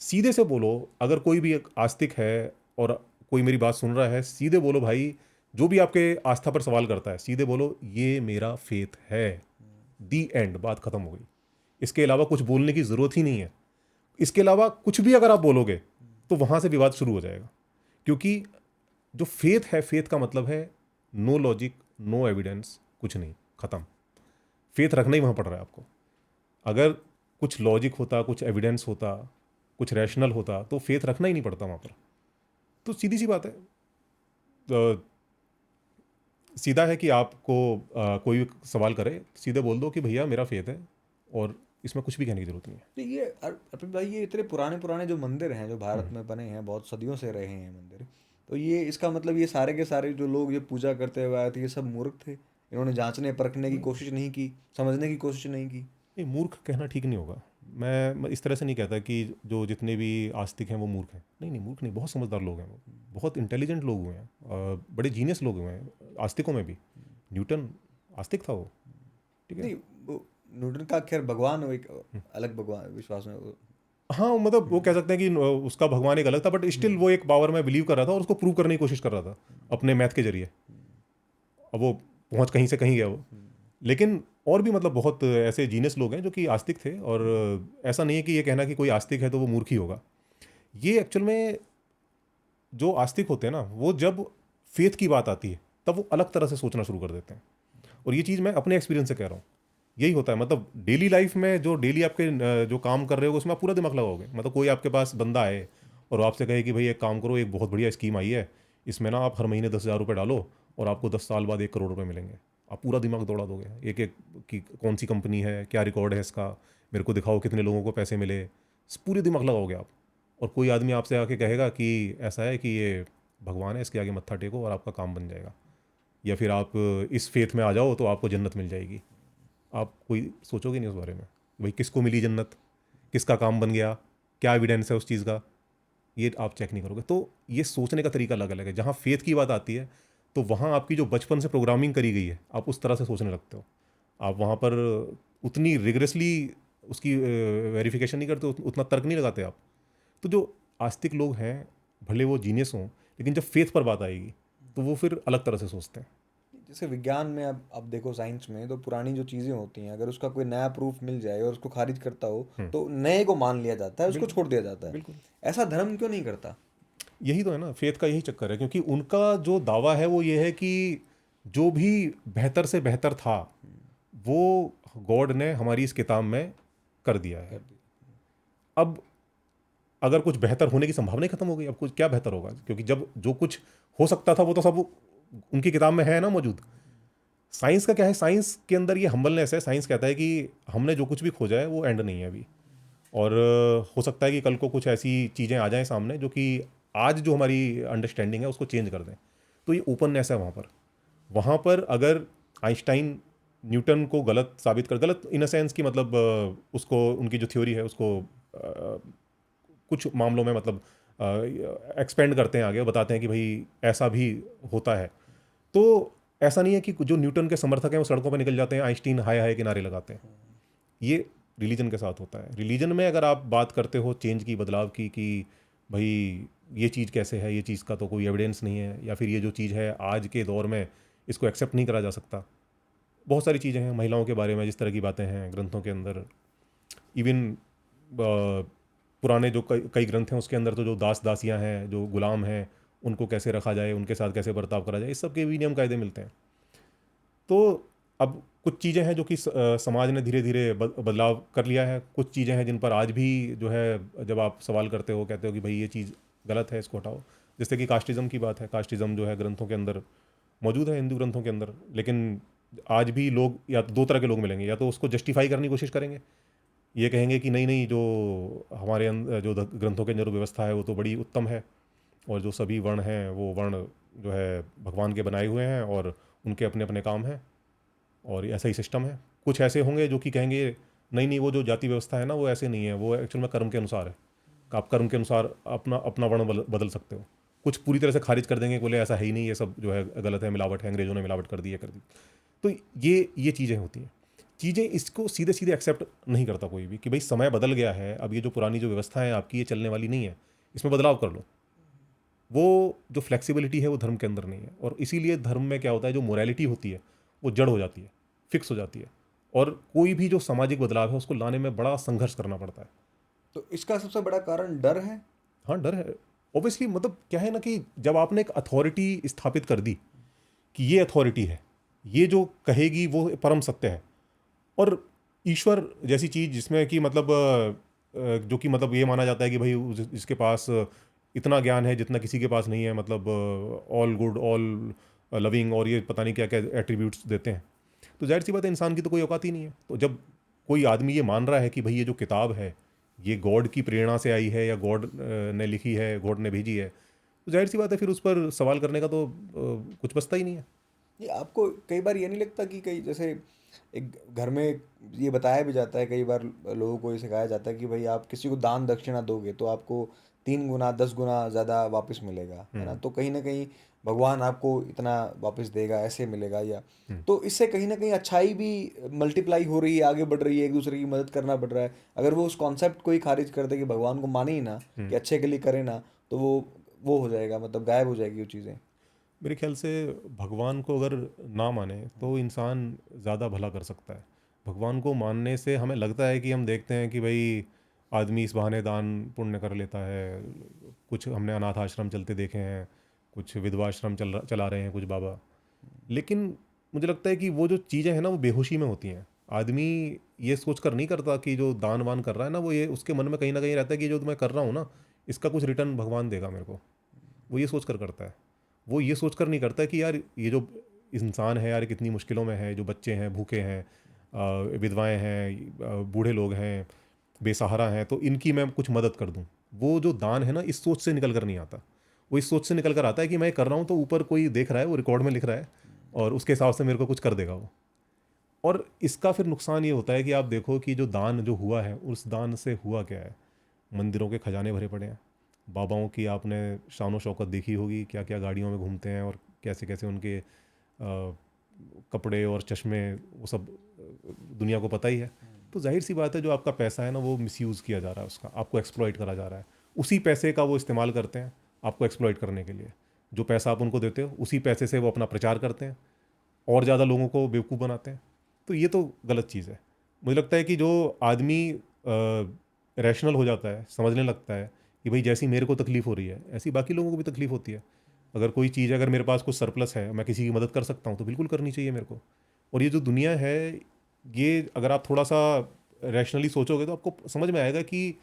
सीधे से बोलो, अगर कोई भी एक आस्तिक है और कोई मेरी बात सुन रहा है, सीधे बोलो भाई, जो भी आपके आस्था पर सवाल करता है, सीधे बोलो ये मेरा फेथ है, दी एंड, बात खत्म हो गई। इसके अलावा कुछ बोलने की जरूरत ही नहीं है। इसके अलावा कुछ भी अगर आप बोलोगे तो वहां से विवाद शुरू हो जाएगा। क्योंकि जो फेथ है, फेथ का मतलब है नो लॉजिक, नो एविडेंस, कुछ नहीं, खत्म। फेथ रखना ही वहां पड़ रहा है आपको। अगर कुछ लॉजिक होता, कुछ एविडेंस होता, कुछ रैशनल होता, तो फेथ रखना ही नहीं पड़ता वहां पर। तो सीधी सी बात है, सीधा है कि आपको कोई भी सवाल करे, सीधे बोल दो कि भैया मेरा फेथ है, और इसमें कुछ भी कहने की जरूरत नहीं है। तो ये अर्पित भाई, ये इतने पुराने पुराने जो मंदिर हैं जो भारत में बने हैं, बहुत सदियों से रहे हैं मंदिर, तो ये इसका मतलब ये सारे के सारे जो लोग ये पूजा करते हुए आए थे, ये सब मूर्ख थे? इन्होंने जांचने परखने की कोशिश नहीं की, समझने की कोशिश नहीं की? ये मूर्ख कहना ठीक नहीं होगा। मैं इस तरह से नहीं कहता कि जो जितने भी आस्तिक हैं वो मूर्ख हैं। नहीं नहीं, मूर्ख नहीं, बहुत समझदार लोग हैं वो, बहुत इंटेलिजेंट लोग हुए हैं, बड़े जीनियस लोग हुए हैं आस्तिकों में भी। न्यूटन आस्तिक था वो, ठीक है। नहीं, वो न्यूटन का खैर भगवान, वो एक अलग भगवान विश्वास में हाँ, मतलब वो कह सकते हैं कि उसका भगवान एक अलग था, बट स्टिल वो एक पावर में बिलीव कर रहा था और उसको प्रूव करने की कोशिश कर रहा था अपने मैथ के जरिए। अब वो पहुंच कहीं से कहीं गया वो। लेकिन और भी मतलब बहुत ऐसे जीनियस लोग हैं जो कि आस्तिक थे, और ऐसा नहीं है कि ये कहना कि कोई आस्तिक है तो वो मूर्ख ही होगा। ये एक्चुअल में जो आस्तिक होते हैं ना, वो जब फेथ की बात आती है तब वो अलग तरह से सोचना शुरू कर देते हैं। और ये चीज़ मैं अपने एक्सपीरियंस से कह रहा हूँ। यही होता है, मतलब डेली लाइफ में जो डेली आपके जो काम कर रहे हो उसमें आप पूरा दिमाग लगाओगे। मतलब कोई आपके पास बंदा आए और आपसे कहे कि भाई एक काम करो, एक बहुत बढ़िया स्कीम आई है, इसमें ना आप हर महीने 10,000 रुपये डालो और आपको 10 साल बाद 1 करोड़ रुपये मिलेंगे। आप पूरा दिमाग दौड़ा दोगे एक एक कि कौन सी कंपनी है, क्या रिकॉर्ड है इसका, मेरे को दिखाओ कितने लोगों को पैसे मिले, पूरे दिमाग लगाओगे आप। और कोई आदमी आपसे आके कहेगा कि ऐसा है कि ये भगवान है, इसके आगे मत्था टेको और आपका काम बन जाएगा, या फिर आप इस फेथ में आ जाओ तो आपको जन्नत मिल जाएगी। आप कोई सोचोगे नहीं उस बारे में, भाई किसको मिली जन्नत, किसका काम बन गया, क्या एविडेंस है उस चीज़ का, ये आप चेक नहीं करोगे। तो ये सोचने का तरीका अलग अलग है। जहाँ फेथ की बात आती है तो वहाँ आपकी जो बचपन से प्रोग्रामिंग करी गई है, आप उस तरह से सोचने लगते हो। आप वहाँ पर उतनी रिगरसली उसकी वेरिफिकेशन नहीं करते, उतना तर्क नहीं लगाते आप। तो जो आस्तिक लोग हैं, भले वो जीनियस हों, लेकिन जब फेथ पर बात आएगी तो वो फिर अलग तरह से सोचते हैं। जैसे विज्ञान में, अब देखो साइंस में तो पुरानी जो चीज़ें होती हैं, अगर उसका कोई नया प्रूफ मिल जाए और उसको खारिज करता हो, तो नए को मान लिया जाता है, उसको छोड़ दिया जाता है। बिल्कुल, ऐसा धर्म क्यों नहीं करता? यही तो है ना, फेथ का यही चक्कर है। क्योंकि उनका जो दावा है वो ये है कि जो भी बेहतर से बेहतर था वो गॉड ने हमारी इस किताब में कर दिया है। अब अगर कुछ बेहतर होने की संभावना ही खत्म हो गई, अब कुछ क्या बेहतर होगा? क्योंकि जब जो कुछ हो सकता था वो तो सब उनकी किताब में है ना मौजूद। साइंस का क्या है, साइंस के अंदर ये हम्बलनेस है। साइंस कहता है कि हमने जो कुछ भी खोजा है वो एंड नहीं है अभी, और हो सकता है कि कल को कुछ ऐसी चीज़ें आ जाएं सामने जो कि आज जो हमारी अंडरस्टैंडिंग है उसको चेंज कर दें। तो ये ओपननेस है वहाँ पर। वहाँ पर अगर आइंस्टाइन न्यूटन को गलत साबित कर, गलत इन अ सेंस कि मतलब उसको, उनकी जो थ्योरी है उसको कुछ मामलों में मतलब एक्सपेंड करते हैं, आगे बताते हैं कि भाई ऐसा भी होता है, तो ऐसा नहीं है कि जो न्यूटन के समर्थक हैं वो सड़कों पर निकल जाते हैं, आइंस्टीन हाय हाय के नारे लगाते हैं। ये रिलीजन के साथ होता है। रिलीजन में अगर आप बात करते हो चेंज की, बदलाव की, कि भाई ये चीज़ कैसे है, ये चीज़ का तो कोई एविडेंस नहीं है, या फिर ये जो चीज़ है आज के दौर में इसको एक्सेप्ट नहीं करा जा सकता। बहुत सारी चीज़ें हैं, महिलाओं के बारे में जिस तरह की बातें हैं ग्रंथों के अंदर, इवन पुराने जो कई ग्रंथ हैं उसके अंदर तो जो दास दासियां हैं, जो गुलाम हैं, उनको कैसे रखा जाए, उनके साथ कैसे बर्ताव करा जाए, इस सब के भी नियम कायदे मिलते हैं। तो अब कुछ चीज़ें हैं जो कि समाज ने धीरे धीरे बदलाव कर लिया है, कुछ चीज़ें हैं जिन पर आज भी जो है जब आप सवाल करते हो कहते हो कि भाई ये चीज़ गलत है, इसको हटाओ। जैसे कि कास्टिज़म की बात है, कास्टिज़म जो है ग्रंथों के अंदर मौजूद है, हिंदू ग्रंथों के अंदर, लेकिन आज भी लोग या तो दो तरह के लोग मिलेंगे, या तो उसको जस्टिफाई करने की कोशिश करेंगे, ये कहेंगे कि नहीं नहीं, जो हमारे अंदर जो ग्रंथों के अंदर व्यवस्था है वो तो बड़ी उत्तम है, और जो सभी वर्ण हैं वो वर्ण जो है भगवान के बनाए हुए हैं और उनके अपने अपने काम हैं और ऐसा ही सिस्टम है। कुछ ऐसे होंगे जो कि कहेंगे नहीं नहीं, वो जो जाति व्यवस्था है ना वो ऐसे नहीं है, वो एक्चुअल में कर्म के अनुसार है, आप कर्म के अनुसार अपना अपना वर्ण बदल सकते हो। कुछ पूरी तरह से खारिज कर देंगे, बोले ऐसा है ही नहीं, ये सब जो है गलत है, मिलावट है, अंग्रेजों ने मिलावट कर दी है, कर दी। तो ये चीज़ें होती हैं। चीज़ें इसको सीधे सीधे एक्सेप्ट नहीं करता कोई भी कि भाई समय बदल गया है, अब ये जो पुरानी जो व्यवस्था है आपकी ये चलने वाली नहीं है, इसमें बदलाव कर लो। वो जो फ्लेक्सिबिलिटी है वो धर्म के अंदर नहीं है, और इसीलिए धर्म में क्या होता है, जो मोरालिटी होती है वो जड़ हो जाती है, फिक्स हो जाती है, और कोई भी जो सामाजिक बदलाव है उसको लाने में बड़ा संघर्ष करना पड़ता है। तो इसका सबसे बड़ा कारण डर है। हाँ, डर है ऑब्वियसली। मतलब क्या है ना कि जब आपने एक अथॉरिटी स्थापित कर दी कि ये अथॉरिटी है, ये जो कहेगी वो परम सत्य है, और ईश्वर जैसी चीज़ जिसमें कि मतलब जो कि मतलब ये माना जाता है कि भाई जिसके पास इतना ज्ञान है जितना किसी के पास नहीं है, मतलब ऑल गुड ऑल लविंग और ये पता नहीं क्या क्या एट्रीब्यूट्स देते हैं, तो जाहिर सी बात है इंसान की तो कोई औकात ही नहीं है। तो जब कोई आदमी ये मान रहा है कि भाई ये जो किताब है ये गॉड की प्रेरणा से आई है या गॉड ने लिखी है, गॉड ने भेजी है, तो जाहिर सी बात है फिर उस पर सवाल करने का तो कुछ बचता ही नहीं है। ये आपको कई बार ये नहीं लगता कि कई जैसे एक घर में ये बताया भी जाता है, कई बार लोगों को ये सिखाया जाता है कि भाई आप किसी को दान दक्षिणा दोगे तो आपको 3 गुना 10 गुना ज़्यादा वापस मिलेगा, है ना। तो कहीं ना कहीं भगवान आपको इतना वापस देगा, ऐसे मिलेगा, या तो इससे कहीं ना कहीं अच्छाई भी मल्टीप्लाई हो रही है, आगे बढ़ रही है, एक दूसरे की मदद करना पड़ रहा है। अगर वो उस कॉन्सेप्ट को ही खारिज कर दे कि भगवान को माने ही ना, कि अच्छे के लिए करे ना, तो वो हो जाएगा, मतलब गायब हो जाएगी वो चीज़ें। मेरे ख्याल से भगवान को अगर ना माने तो इंसान ज़्यादा भला कर सकता है। भगवान को मानने से हमें लगता है कि हम देखते हैं कि भाई आदमी इस बहाने दान पुण्य कर लेता है, कुछ हमने अनाथ आश्रम चलते देखे हैं, कुछ विधवा आश्रम चला रहे हैं कुछ बाबा, लेकिन मुझे लगता है कि वो जो चीज़ें हैं ना वो बेहोशी में होती हैं। आदमी ये सोच कर नहीं करता कि जो दान वान कर रहा है ना, वो ये उसके मन में कहीं ना कहीं रहता है कि जो मैं कर रहा हूँ ना इसका कुछ रिटर्न भगवान देगा मेरे को, वो ये सोच कर करता है। वो ये सोचकर नहीं करता कि यार ये जो इंसान है यार कितनी मुश्किलों में है, जो बच्चे हैं भूखे हैं, विधवाएं हैं, बूढ़े लोग हैं, बेसहारा हैं, तो इनकी मैं कुछ मदद कर दूं। वो जो दान है ना इस सोच से निकल कर नहीं आता, वो इस सोच से निकल कर आता है कि मैं कर रहा हूँ तो ऊपर कोई देख रहा है, वो रिकॉर्ड में लिख रहा है और उसके हिसाब से मेरे को कुछ कर देगा वो। और इसका फिर नुकसान ये होता है कि आप देखो कि जो दान जो हुआ है उस दान से हुआ क्या है, मंदिरों के खजाने भरे पड़े हैं, बाबाओं की आपने शान शौकत देखी होगी, क्या क्या गाड़ियों में घूमते हैं और कैसे कैसे उनके कपड़े और चश्मे, वो सब दुनिया को पता ही है। तो जाहिर सी बात है जो आपका पैसा है ना वो मिसयूज़ किया जा रहा है, उसका आपको एक्सप्लॉइट करा जा रहा है। उसी पैसे का वो इस्तेमाल करते हैं आपको एक्सप्लॉइट करने के लिए। जो पैसा आप उनको देते हो उसी पैसे से वो अपना प्रचार करते हैं और ज़्यादा लोगों को बेवकूफ़ बनाते हैं। तो ये तो गलत चीज़ है। मुझे लगता है कि जो आदमी रैशनल हो जाता है, समझने लगता है कि भाई जैसी मेरे को तकलीफ़ हो रही है ऐसी बाकी लोगों को भी तकलीफ़ होती है। अगर कोई चीज़, अगर मेरे पास कुछ सरप्लस है, मैं किसी की मदद कर सकता हूँ तो बिल्कुल करनी चाहिए मेरे को। और ये जो दुनिया है, ये अगर आप थोड़ा सा रैशनली सोचोगे तो आपको समझ में आएगा कि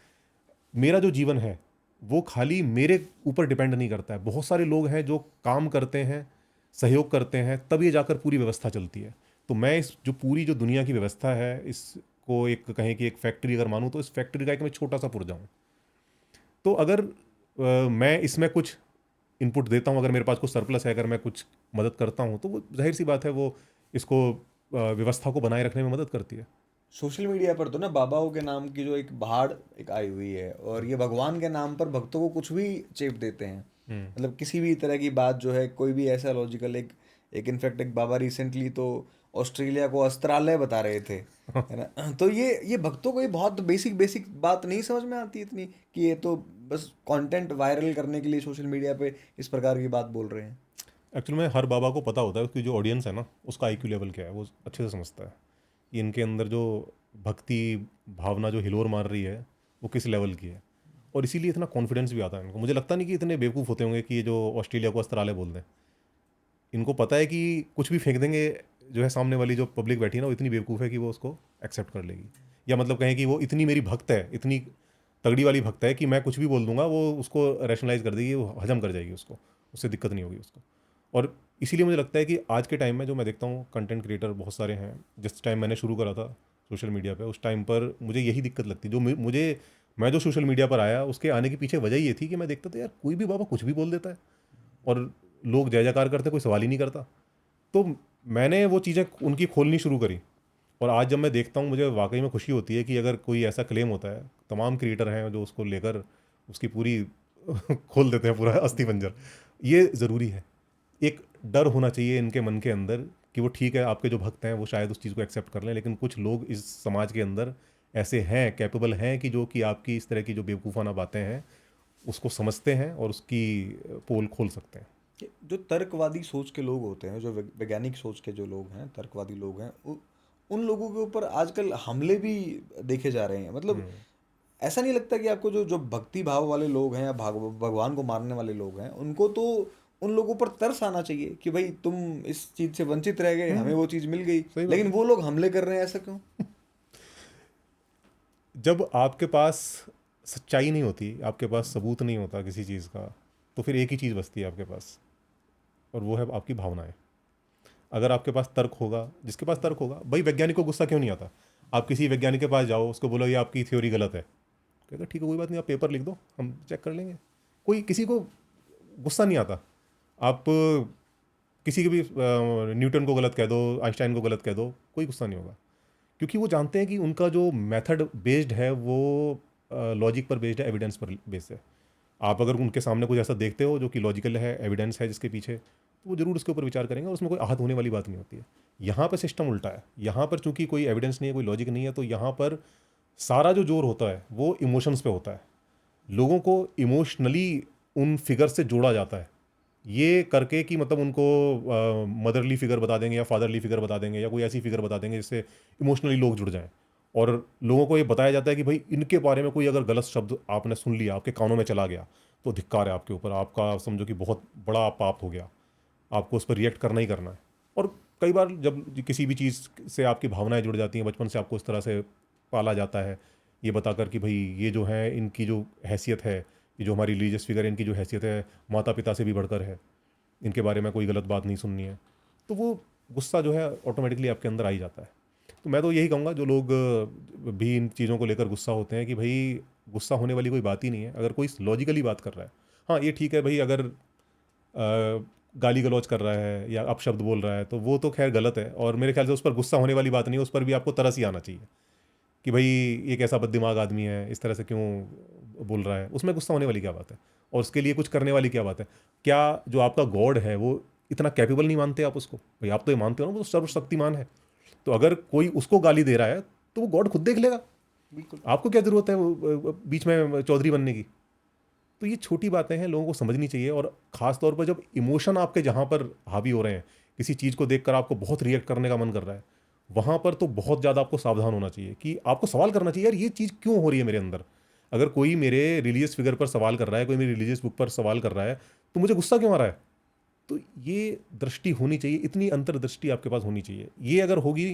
मेरा जो जीवन है वो खाली मेरे ऊपर डिपेंड नहीं करता है। बहुत सारे लोग हैं जो काम करते हैं, सहयोग करते हैं, तब ये जाकर पूरी व्यवस्था चलती है। तो मैं इस जो पूरी जो दुनिया की व्यवस्था है इसको एक कहें कि एक फैक्ट्री अगर मानूँ तो इस फैक्ट्री का एक मैं छोटा सा पुर्जा हूँ। तो अगर मैं इसमें कुछ इनपुट देता हूँ, अगर मेरे पास कुछ सरप्लस है, अगर मैं कुछ मदद करता हूँ तो वो जाहिर सी बात है वो इसको व्यवस्था को बनाए रखने में मदद करती है। सोशल मीडिया पर तो ना बाबाओं के नाम की जो एक भाड़ एक आई हुई है, और ये भगवान के नाम पर भक्तों को कुछ भी चेप देते हैं, मतलब किसी भी तरह की बात जो है, कोई भी ऐसा लॉजिकल एक एक इनफैक्ट एक बाबा रिसेंटली तो ऑस्ट्रेलिया को अस्त्रालय बता रहे थे, है ना। तो ये भक्तों को ये बहुत बेसिक बेसिक बात नहीं समझ में आती इतनी, कि ये तो बस कंटेंट वायरल करने के लिए सोशल मीडिया पे इस प्रकार की बात बोल रहे हैं। एक्चुअली में हर बाबा को पता होता है उसकी जो ऑडियंस है ना उसका आईक्यू लेवल क्या है, वो अच्छे से समझता है कि इनके अंदर जो भक्ति भावना जो हिलोर मार रही है वो किस लेवल की है, और इसीलिए इतना कॉन्फिडेंस भी आता है इनको। मुझे लगता नहीं कि इतने बेवकूफ़ होते होंगे कि ये जो ऑस्ट्रेलिया को अस्त्रालय बोल दें। इनको पता है कि कुछ भी फेंक देंगे जो है सामने वाली जो पब्लिक बैठी है ना वो इतनी बेवकूफ़ है कि वो उसको एक्सेप्ट कर लेगी, या मतलब कहें कि वो इतनी मेरी भक्त है, इतनी तगड़ी वाली भक्त है कि मैं कुछ भी बोल दूंगा वो उसको रैशनलाइज कर देगी, वो हजम कर जाएगी उसको, उससे दिक्कत नहीं होगी उसको। और इसीलिए मुझे लगता है कि आज के टाइम में जो मैं देखता हूँ कंटेंट क्रिएटर बहुत सारे हैं, जिस टाइम मैंने शुरू करा था सोशल मीडिया पे, उस टाइम पर मुझे यही दिक्कत लगती, जो मुझे मैं जो सोशल मीडिया पर आया उसके आने के पीछे वजह ये थी कि मैं देखता था यार कोई भी बाबा कुछ भी बोल देता है और लोग जय जयकार करते, कोई सवाल ही नहीं करता। तो मैंने वो चीज़ें उनकी खोलनी शुरू करी, और आज जब मैं देखता हूँ मुझे वाकई में खुशी होती है कि अगर कोई ऐसा क्लेम होता है, तमाम क्रिएटर हैं जो उसको लेकर उसकी पूरी खोल देते हैं पूरा अस्थि पंजर। ये ज़रूरी है, एक डर होना चाहिए इनके मन के अंदर कि वो ठीक है आपके जो भक्त हैं वो शायद उस चीज़ को एक्सेप्ट कर लें, लेकिन कुछ लोग इस समाज के अंदर ऐसे हैं, कैपेबल हैं, कि जो कि आपकी इस तरह की जो बेवकूफ़ाना बातें हैं उसको समझते हैं और उसकी पोल खोल सकते हैं। कि जो तर्कवादी सोच के लोग होते हैं, जो वैज्ञानिक सोच के जो लोग हैं, तर्कवादी लोग हैं, उन लोगों के ऊपर आजकल हमले भी देखे जा रहे हैं। मतलब ऐसा नहीं लगता कि आपको जो जो भक्ति भाव वाले लोग हैं या भगवान को मानने वाले लोग हैं, उनको तो उन लोगों पर तरस आना चाहिए कि भाई तुम इस चीज से वंचित रह गए, हमें वो चीज मिल गई, सही बात लेकिन है। वो लोग हमले कर रहे हैं, ऐसा क्यों? जब आपके पास सच्चाई नहीं होती, आपके पास सबूत नहीं होता किसी चीज़ का, तो फिर एक ही चीज़ बचती है आपके पास, और वो है आपकी भावनाएं। अगर आपके पास तर्क होगा, जिसके पास तर्क होगा, भाई वैज्ञानिक को गुस्सा क्यों नहीं आता? आप किसी वैज्ञानिक के पास जाओ, उसको बोलो ये आपकी थ्योरी गलत है, कहता ठीक है कोई बात नहीं, आप पेपर लिख दो हम चेक कर लेंगे। कोई किसी को गुस्सा नहीं आता। आप किसी के भी न्यूटन को गलत कह दो, आइंस्टाइन को गलत कह दो, कोई गुस्सा नहीं होगा, क्योंकि वो जानते हैं कि उनका जो मेथड बेस्ड है वो लॉजिक पर बेस्ड है, एविडेंस पर बेस्ड है। आप अगर उनके सामने कुछ ऐसा देखते हो जो कि लॉजिकल है, एविडेंस है जिसके पीछे, तो वो जरूर उसके ऊपर विचार करेंगे और उसमें कोई आहत होने वाली बात नहीं होती है। यहाँ पर सिस्टम उल्टा है, यहाँ पर चूंकि कोई एविडेंस नहीं है, कोई लॉजिक नहीं है, तो यहाँ पर सारा जो जोर होता है वो इमोशंस पे होता है। लोगों को इमोशनली उन फिगर से जोड़ा जाता है, ये करके कि मतलब उनको मदरली फिगर बता देंगे या फादरली फिगर बता देंगे या कोई ऐसी फिगर बता देंगे जिससे इमोशनली लोग जुड़ जाएं। और लोगों को ये बताया जाता है कि भाई इनके बारे में कोई अगर गलत शब्द आपने सुन लिया, आपके कानों में चला गया, तो धिक्कार है आपके ऊपर, आपका समझो कि बहुत बड़ा पाप हो गया, आपको उस पर रिएक्ट करना ही करना है। और कई बार जब किसी भी चीज़ से आपकी भावनाएं जुड़ जाती हैं, बचपन से आपको इस तरह से पाला जाता है ये बताकर कि भाई ये जो है इनकी जो हैसियत है, ये जो हमारी रिलीजियस फिगर है, इनकी जो हैसियत है माता पिता से भी बढ़कर है, इनके बारे में कोई गलत बात नहीं सुननी है, तो वो गुस्सा जो है ऑटोमेटिकली आपके अंदर आ ही जाता है। तो मैं तो यही कहूँगा जो लोग भी इन चीज़ों को लेकर गुस्सा होते हैं कि भाई गुस्सा होने वाली कोई बात ही नहीं है, अगर कोई लॉजिकली बात कर रहा है। हाँ ये ठीक है भाई, अगर गाली गलौज कर रहा है या अपशब्द बोल रहा है तो वो तो खैर गलत है, और मेरे ख्याल से उस पर गुस्सा होने वाली बात नहीं है, उस पर भी आपको तरस ही आना चाहिए कि भाई एक ऐसा बददिमाग आदमी है, इस तरह से क्यों बोल रहा है, उसमें गुस्सा होने वाली क्या बात है, और उसके लिए कुछ करने वाली क्या बात है? क्या जो आपका गॉड है वो इतना कैपेबल नहीं मानते आप उसको? भाई आप तो ये मानते हो ना वो सर्वशक्तिमान है, तो अगर कोई उसको गाली दे रहा है तो वो गॉड खुद देख लेगा, बिल्कुल। आपको क्या ज़रूरत है वो बीच में चौधरी बनने की? तो ये छोटी बातें हैं, लोगों को समझनी चाहिए। और ख़ास तौर पर जब इमोशन आपके जहाँ पर हावी हो रहे हैं, किसी चीज़ को देखकर आपको बहुत रिएक्ट करने का मन कर रहा है, वहाँ पर तो बहुत ज़्यादा आपको सावधान होना चाहिए कि आपको सवाल करना चाहिए यार ये चीज़ क्यों हो रही है मेरे अंदर। अगर कोई मेरे रिलीजियस फिगर पर सवाल कर रहा है, कोई मेरी रिलीजियस बुक पर सवाल कर रहा है, तो मुझे गुस्सा क्यों आ रहा है? तो ये दृष्टि होनी चाहिए, इतनी अंतर्दृष्टि आपके पास होनी चाहिए। ये अगर होगी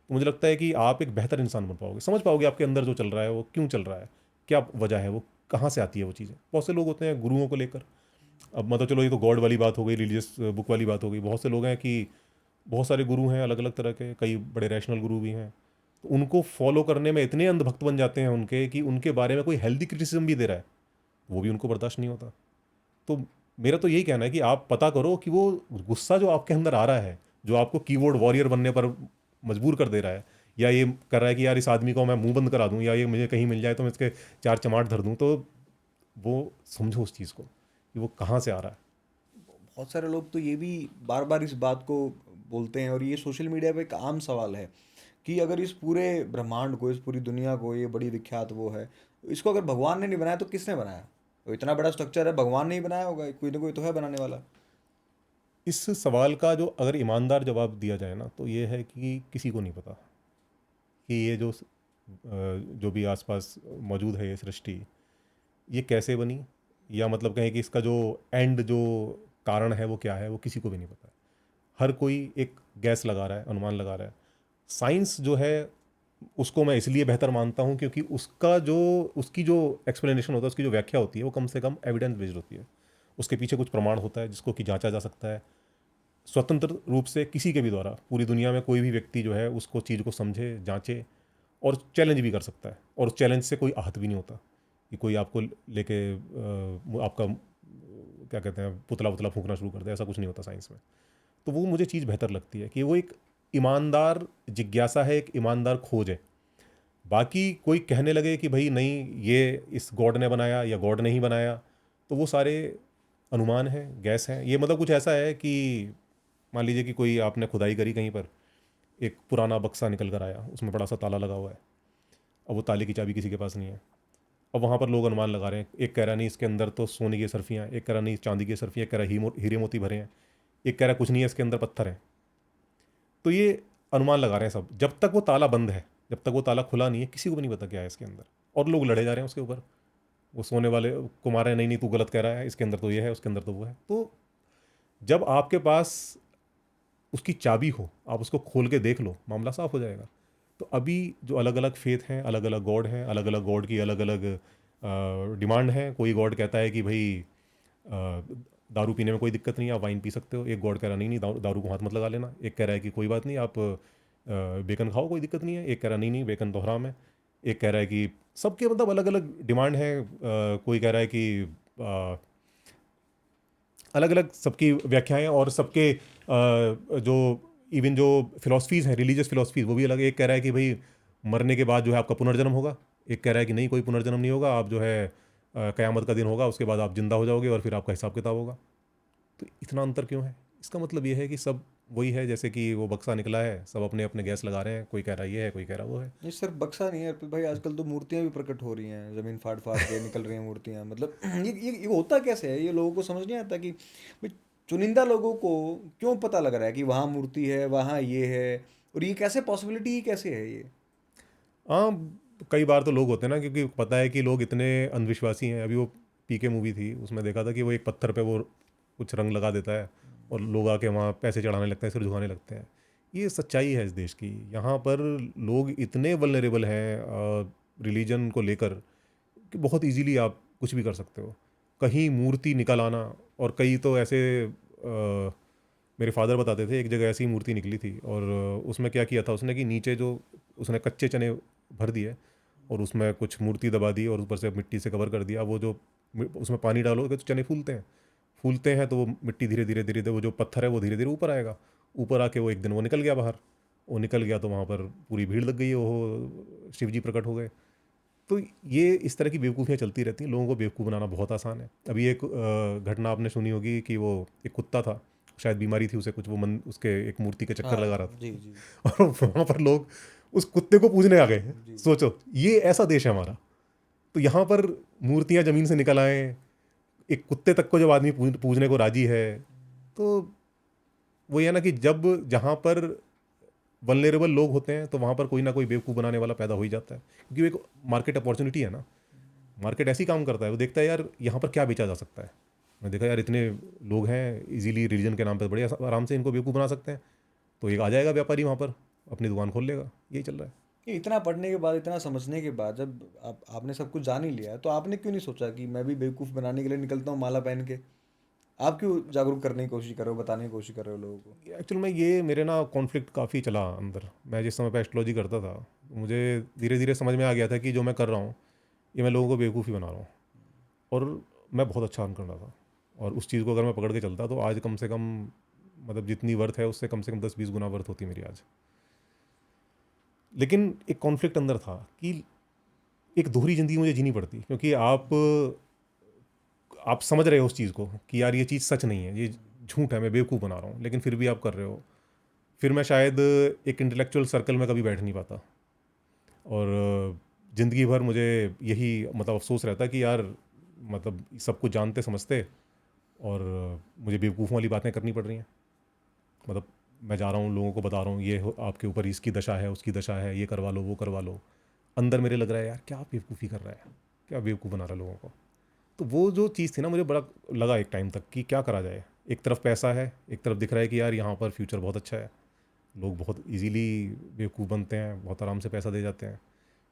तो मुझे लगता है कि आप एक बेहतर इंसान बन पाओगे, समझ पाओगे आपके अंदर जो चल रहा है वो क्यों चल रहा है, क्या वजह है, वो कहाँ से आती है वो चीज़ें। बहुत से लोग होते हैं गुरुओं को लेकर, अब मतलब चलो ये तो गॉड वाली बात हो गई, रिलीजियस बुक वाली बात हो गई, बहुत से लोग हैं कि बहुत सारे गुरु हैं अलग अलग तरह के, कई बड़े रैशनल गुरु भी हैं, तो उनको फॉलो करने में इतने अंधभक्त बन जाते हैं उनके कि उनके बारे में कोई हेल्दी क्रिटिसिज्म भी दे रहा है, वो भी उनको बर्दाश्त नहीं होता। तो मेरा तो यही कहना है कि आप पता करो कि वो गुस्सा जो आपके अंदर आ रहा है, जो आपको कीबोर्ड वॉरियर बनने पर मजबूर कर दे रहा है, या ये कर रहा है कि यार इस आदमी को मैं मुंह बंद करा दूं, या ये मुझे कहीं मिल जाए तो मैं इसके चार चमाट धर दूं, तो वो समझो उस चीज़ को कि वो कहाँ से आ रहा है। बहुत सारे लोग तो ये भी बार बार इस बात को बोलते हैं, और ये सोशल मीडिया पे एक आम सवाल है कि अगर इस पूरे ब्रह्मांड को, इस पूरी दुनिया को, ये बड़ी विख्यात वो है, इसको अगर भगवान ने नहीं बनाया तो किसने बनाया? तो इतना बड़ा स्ट्रक्चर है, भगवान ने ही बनाया होगा, कोई ना कोई तो है बनाने वाला। इस सवाल का जो अगर ईमानदार जवाब दिया जाए ना, तो ये है कि किसी को नहीं पता कि ये जो भी आसपास मौजूद है ये सृष्टि, ये कैसे बनी, या मतलब कहें कि इसका जो एंड जो कारण है वो क्या है, वो किसी को भी नहीं पता है। हर कोई एक गैस लगा रहा है, अनुमान लगा रहा है। साइंस जो है उसको मैं इसलिए बेहतर मानता हूँ क्योंकि उसकी जो एक्सप्लेनेशन होता है, उसकी जो व्याख्या होती है वो कम से कम एविडेंस बेस्ड होती है। उसके पीछे कुछ प्रमाण होता है जिसको कि जांचा जा सकता है स्वतंत्र रूप से किसी के भी द्वारा। पूरी दुनिया में कोई भी व्यक्ति जो है उसको चीज़ को समझे, जांचे और चैलेंज भी कर सकता है, और उस चैलेंज से कोई आहत भी नहीं होता कि कोई आपको लेके आपका क्या कहते हैं पुतला पुतला फूंकना शुरू कर दे। ऐसा कुछ नहीं होता साइंस में। तो वो मुझे चीज़ बेहतर लगती है कि वो एक ईमानदार जिज्ञासा है, एक ईमानदार खोज है। बाकी कोई कहने लगे कि भाई नहीं ये इस गॉड ने बनाया या गॉड ने ही बनाया, तो वो सारे अनुमान हैं, गैस हैं। ये मतलब कुछ ऐसा है कि मान लीजिए कि कोई आपने खुदाई करी कहीं पर, एक पुराना बक्सा निकल कर आया, उसमें बड़ा सा ताला लगा हुआ है। अब वो ताले की चाबी किसी के पास नहीं है। अब वहाँ पर लोग अनुमान लगा रहे हैं। एक कह रहा नहीं इसके अंदर तो सोने की सर्फियाँ, एक कह रहा नहीं चांदी की सर्फियाँ, एक कह रहा हीरे मोती भरे हैं, एक कह रहा कुछ नहीं है इसके अंदर पत्थर हैं। तो ये अनुमान लगा रहे हैं सब। जब तक वो ताला बंद है, जब तक वो ताला खुला नहीं है, किसी को भी नहीं पता क्या है इसके अंदर। और लोग लड़े जा रहे हैं उसके ऊपर। वो सोने वाले को मार रहे हैं, नहीं नहीं तू गलत कह रहा है, इसके अंदर तो ये है, उसके अंदर तो वो है। तो जब आपके पास उसकी चाबी हो, आप उसको खोल के देख लो, मामला साफ हो जाएगा। तो अभी जो अलग अलग फेथ हैं, अलग अलग गॉड हैं, अलग अलग गॉड की अलग अलग डिमांड है। कोई गॉड कहता है कि भाई दारू पीने में कोई दिक्कत नहीं है, आप वाइन पी सकते हो। एक गॉड कह रहा नहीं नहीं दारू को हाथ मत लगा लेना। एक कह रहा है कि कोई बात नहीं, आप बेकन खाओ, कोई दिक्कत नहीं है। एक कह रहा नहीं नहीं बेकन तो हराम है। एक कह रहा है कि सबके मतलब अलग अलग डिमांड है। कोई कह रहा है कि अलग अलग सबकी व्याख्याएं, और सबके जो इवन जो फिलॉसफीज़ हैं, रिलीजियस फिलॉसफीज़, वो भी अलग। एक कह रहा है कि भाई मरने के बाद जो है आपका पुनर्जन्म होगा। एक कह रहा है कि नहीं कोई पुनर्जन्म नहीं होगा, आप जो है क़यामत का दिन होगा, उसके बाद आप जिंदा हो जाओगे और फिर आपका हिसाब किताब होगा। तो इतना अंतर क्यों है? इसका मतलब ये है कि सब वही है, जैसे कि वो बक्सा निकला है, सब अपने अपने गैस लगा रहे हैं। कोई कह रहा ये है, कोई कह रहा वो है। ये सिर्फ बक्सा नहीं है अर्पित भाई, आजकल तो मूर्तियां भी प्रकट हो रही हैं, जमीन फाड़ फाड़ के निकल रही हैं मूर्तियां। मतलब ये होता कैसे है? ये लोगों को समझ नहीं आता कि भाई चुनिंदा लोगों को क्यों पता लग रहा है कि वहाँ मूर्ति है, वहाँ ये है, और ये कैसे पॉसिबिलिटी ही कैसे है ये? हाँ, कई बार तो लोग होते हैं ना, क्योंकि पता है कि लोग इतने अंधविश्वासी हैं। अभी वो पीके मूवी थी, उसमें देखा था कि वो एक पत्थर पे वो कुछ रंग लगा देता है और लोग आके वहाँ पैसे चढ़ाने लगते हैं, सिर झुकाने लगते हैं। ये सच्चाई है इस देश की। यहाँ पर लोग इतने वल्नरेबल हैं रिलीजन को लेकर कि बहुत इजीली आप कुछ भी कर सकते हो। कहीं मूर्ति निकल आना, और कई तो ऐसे मेरे फादर बताते थे, एक जगह ऐसी मूर्ति निकली थी, और उसमें क्या किया था उसने कि नीचे जो उसने कच्चे चने भर दिए और उसमें कुछ मूर्ति दबा दी और ऊपर से मिट्टी से कवर कर दिया। वो जो उसमें पानी डालोगे तो चने फूलते हैं, तो वो मिट्टी धीरे धीरे धीरे धीरे, वो जो पत्थर है वो धीरे धीरे ऊपर आएगा। ऊपर आके वो एक दिन वो निकल गया बाहर। वो निकल गया तो वहाँ पर पूरी भीड़ लग गई, वो शिव जी प्रकट हो गए। तो ये इस तरह की बेवकूफ़ियाँ चलती रहती हैं। लोगों को बेवकूफ़ बनाना बहुत आसान है। अभी एक घटना आपने सुनी होगी कि वो एक कुत्ता था, शायद बीमारी थी उसे कुछ, वो उसके एक मूर्ति के चक्कर लगा रहा था। जी जी और वहाँ पर लोग उस कुत्ते को पूजने आ गए हैं। जी। सोचो, ये ऐसा देश है हमारा। तो यहाँ पर मूर्तियाँ ज़मीन से निकल आए, एक कुत्ते तक को जब आदमी पूजने को राजी है, तो वो ये ना कि जब जहाँ पर वल्नरेबल लोग होते हैं तो वहाँ पर कोई ना कोई बेवकूफ़ बनाने वाला पैदा हो ही जाता है, क्योंकि वो एक मार्केट अपॉर्चुनिटी है ना। मार्केट ऐसी काम करता है, वो देखता है यार यहाँ पर क्या बेचा जा सकता है। मैं देखा यार इतने लोग हैं, इजीली रिलीजन के नाम पर बड़े आराम से इनको बेवकूफ़ बना सकते हैं, तो एक आ जाएगा व्यापारी वहाँ पर अपनी दुकान खोल लेगा। यही चल रहा है। ये इतना पढ़ने के बाद, इतना समझने के बाद, जब आपने सब कुछ जान ही लिया, तो आपने क्यों नहीं सोचा कि मैं भी बेवकूफ़ बनाने के लिए निकलता हूँ माला पहन के? आप क्यों जागरूक करने की कोशिश कर रहे हो, बताने की कोशिश कर रहे हो लोगों को? एक्चुअल में ये मेरे ना कॉन्फ्लिक्ट काफ़ी चला अंदर। मैं जिस समय पर एस्ट्रोलॉजी करता था, मुझे धीरे धीरे समझ में आ गया था कि जो मैं कर रहा हूँ ये मैं लोगों को बेवकूफ़ी बना रहा हूँ, और मैं बहुत अच्छा अर्न कर रहा था। और उस चीज़ को अगर मैं पकड़ के चलता तो आज कम से कम, मतलब जितनी वर्थ है उससे कम से कम 10-20 गुना वर्थ होती मेरी आज। लेकिन एक कॉन्फ्लिक्ट अंदर था कि एक दोहरी ज़िंदगी मुझे जीनी पड़ती, क्योंकि आप समझ रहे हो उस चीज़ को कि यार ये चीज़ सच नहीं है, ये झूठ है, मैं बेवकूफ़ बना रहा हूँ, लेकिन फिर भी आप कर रहे हो। फिर मैं शायद एक इंटेलेक्चुअल सर्कल में कभी बैठ नहीं पाता, और ज़िंदगी भर मुझे यही मतलब अफसोस रहता कि यार मतलब सब कुछ जानते समझते और मुझे बेवकूफ़ों वाली बातें करनी पड़ रही हैं। मतलब मैं जा रहा हूँ, लोगों को बता रहा हूँ ये आपके ऊपर इसकी दशा है, उसकी दशा है, ये करवा लो, वो करवा लो। अंदर मेरे लग रहा है यार क्या बेवकूफ़ी कर रहा है, क्या बेवकूफ़ बना रहा है लोगों को। तो वो जो चीज़ थी ना, मुझे बड़ा लगा एक टाइम तक कि क्या करा जाए। एक तरफ पैसा है, एक तरफ दिख रहा है कि यार यहाँ पर फ्यूचर बहुत अच्छा है, लोग बहुत इजीली बेवकूफ़ बनते हैं, बहुत आराम से पैसा दे जाते हैं।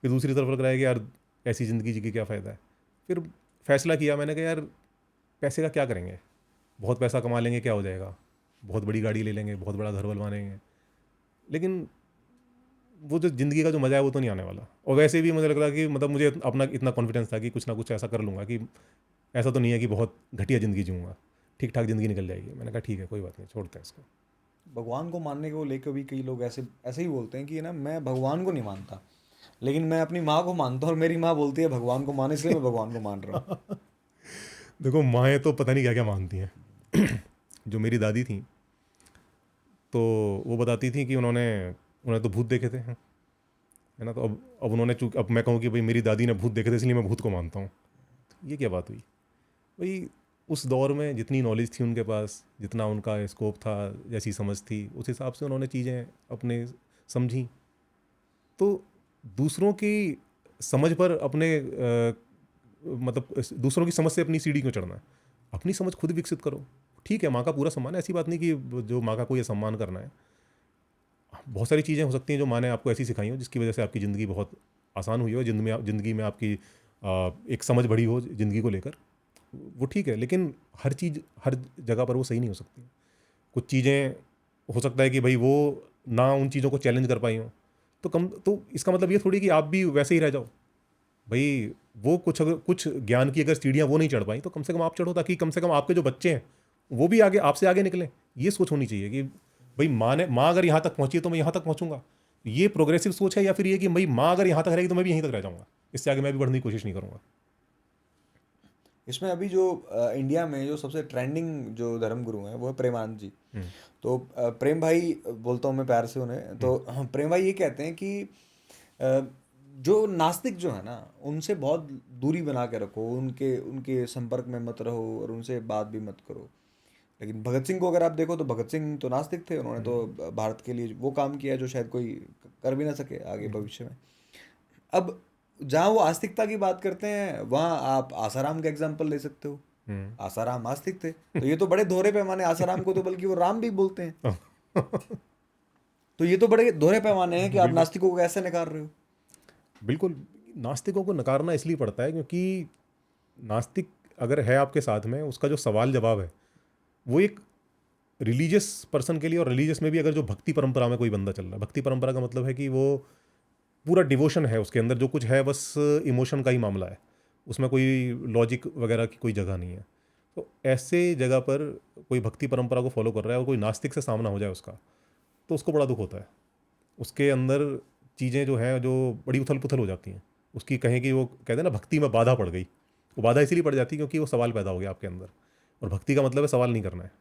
फिर दूसरी तरफ लग रहा है कि यार ऐसी ज़िंदगी जी के क्या फ़ायदा है। फिर फैसला किया मैंने कि यार पैसे का क्या करेंगे, बहुत पैसा कमा लेंगे क्या हो जाएगा, बहुत बड़ी गाड़ी ले लेंगे, बहुत बड़ा घर बनवा लेंगे, लेकिन वो जो ज़िंदगी का जो मज़ा है वो तो नहीं आने वाला। और वैसे भी मुझे लग रहा कि मतलब मुझे अपना इतना कॉन्फिडेंस था कि कुछ ना कुछ ऐसा कर लूँगा कि ऐसा तो नहीं है कि बहुत घटिया ज़िंदगी जीऊँगा, ठीक ठाक ज़िंदगी निकल जाएगी। मैंने कहा ठीक है, कोई बात नहीं, छोड़ते हैं इसको। भगवान को मानने को लेकर भी कई लोग ऐसे ऐसे ही बोलते हैं कि ना मैं भगवान को नहीं मानता, लेकिन मैं अपनी माँ को मानता हूँ और मेरी माँ बोलती है भगवान को मान, इसलिए मैं भगवान को मान रहा हूँ। देखो माएँ तो पता नहीं क्या क्या मानती हैं। जो मेरी दादी थी तो वो बताती थी कि उन्होंने तो भूत देखे थे, है ना। तो अब उन्होंने चूँकि अब मैं कहूँ कि भाई मेरी दादी ने भूत देखे थे इसलिए मैं भूत को मानता हूँ, ये क्या बात हुई भाई। उस दौर में जितनी नॉलेज थी उनके पास, जितना उनका स्कोप था, जैसी समझ थी, उस हिसाब से उन्होंने चीज़ें अपने समझी। तो दूसरों की समझ पर अपने मतलब दूसरों की समझ से अपनी सीढ़ी क्यों चढ़ना है, अपनी समझ खुद विकसित करो। ठीक है, माँ का पूरा सम्मान है, ऐसी बात नहीं कि जो माँ का कोई सम्मान करना है। बहुत सारी चीज़ें हो सकती हैं जो माँ ने आपको ऐसी सिखाई हो जिसकी वजह से आपकी ज़िंदगी बहुत आसान हुई हो, ज़िंदगी में आपकी एक समझ बढ़ी हो ज़िंदगी को लेकर, वो ठीक है। लेकिन हर चीज़ हर जगह पर वो सही नहीं हो सकती। कुछ चीज़ें हो सकता है कि भाई वो ना उन चीज़ों को चैलेंज कर पाई हों, तो इसका मतलब ये थोड़ी कि आप भी वैसे ही रह जाओ भाई। वो कुछ ज्ञान की अगर सीढ़ियाँ वो नहीं चढ़ पाई तो कम से कम आप चढ़ो, ताकि कम से कम आपके जो बच्चे हैं वो भी आगे आपसे आगे निकलें। ये सोच होनी चाहिए कि भाई माँ अगर यहाँ तक पहुँची है तो मैं यहाँ तक पहुँचूंगा। ये प्रोग्रेसिव सोच है, या फिर ये कि भाई माँ अगर यहाँ तक रहेगी तो मैं भी यहीं तक रह जाऊँगा, इससे आगे मैं भी बढ़ने की कोशिश नहीं करूँगा। इसमें अभी जो इंडिया में जो सबसे ट्रेंडिंग जो धर्मगुरु हैं वो है प्रेमानंद जी। हम्म, तो प्रेम भाई बोलता हूँ मैं प्यार से उन्हें, तो प्रेम भाई ये कहते हैं कि अ, जो नास्तिक जो है ना उनसे बहुत दूरी बना के रखो, उनके उनके संपर्क में मत रहो और उनसे बात भी मत करो। लेकिन भगत सिंह को अगर आप देखो तो भगत सिंह तो नास्तिक थे, उन्होंने तो भारत के लिए वो काम किया जो शायद कोई कर भी ना सके आगे बिल्कुल। भविष्य में। अब जहाँ वो आस्तिकता की बात करते हैं वहाँ आप आसाराम का एग्जाम्पल ले सकते हो। हम्म। आसाराम आस्तिक थे, तो ये तो बड़े दोहरे पैमाने, आसाराम को तो बल्कि वो राम भी बोलते हैं। तो ये तो बड़े दोहरे पैमाने हैं कि आप बिल्कुल नास्तिकों को कैसे नकार रहे हो। बिल्कुल। नास्तिकों को नकारना इसलिए पड़ता है क्योंकि नास्तिक अगर है आपके साथ में, उसका जो सवाल जवाब है वो एक रिलीजियस पर्सन के लिए, और रिलीजियस में भी अगर जो भक्ति परंपरा में कोई बंदा चल रहा है, भक्ति परंपरा का मतलब है कि वो पूरा डिवोशन है उसके अंदर, जो कुछ है बस इमोशन का ही मामला है, उसमें कोई लॉजिक वगैरह की कोई जगह नहीं है। तो ऐसे जगह पर कोई भक्ति परंपरा को फॉलो कर रहा है और कोई नास्तिक से सामना हो जाए उसका, तो उसको बड़ा दुख होता है। उसके अंदर चीज़ें जो हैं जो बड़ी उथल पुथल हो जाती हैं, उसकी कहें कि वो कहते हैं ना भक्ति में बाधा पड़ गई। वो बाधा इसीलिए पड़ जाती है क्योंकि वो सवाल पैदा हो गया आपके अंदर, और भक्ति का मतलब है सवाल नहीं करना है।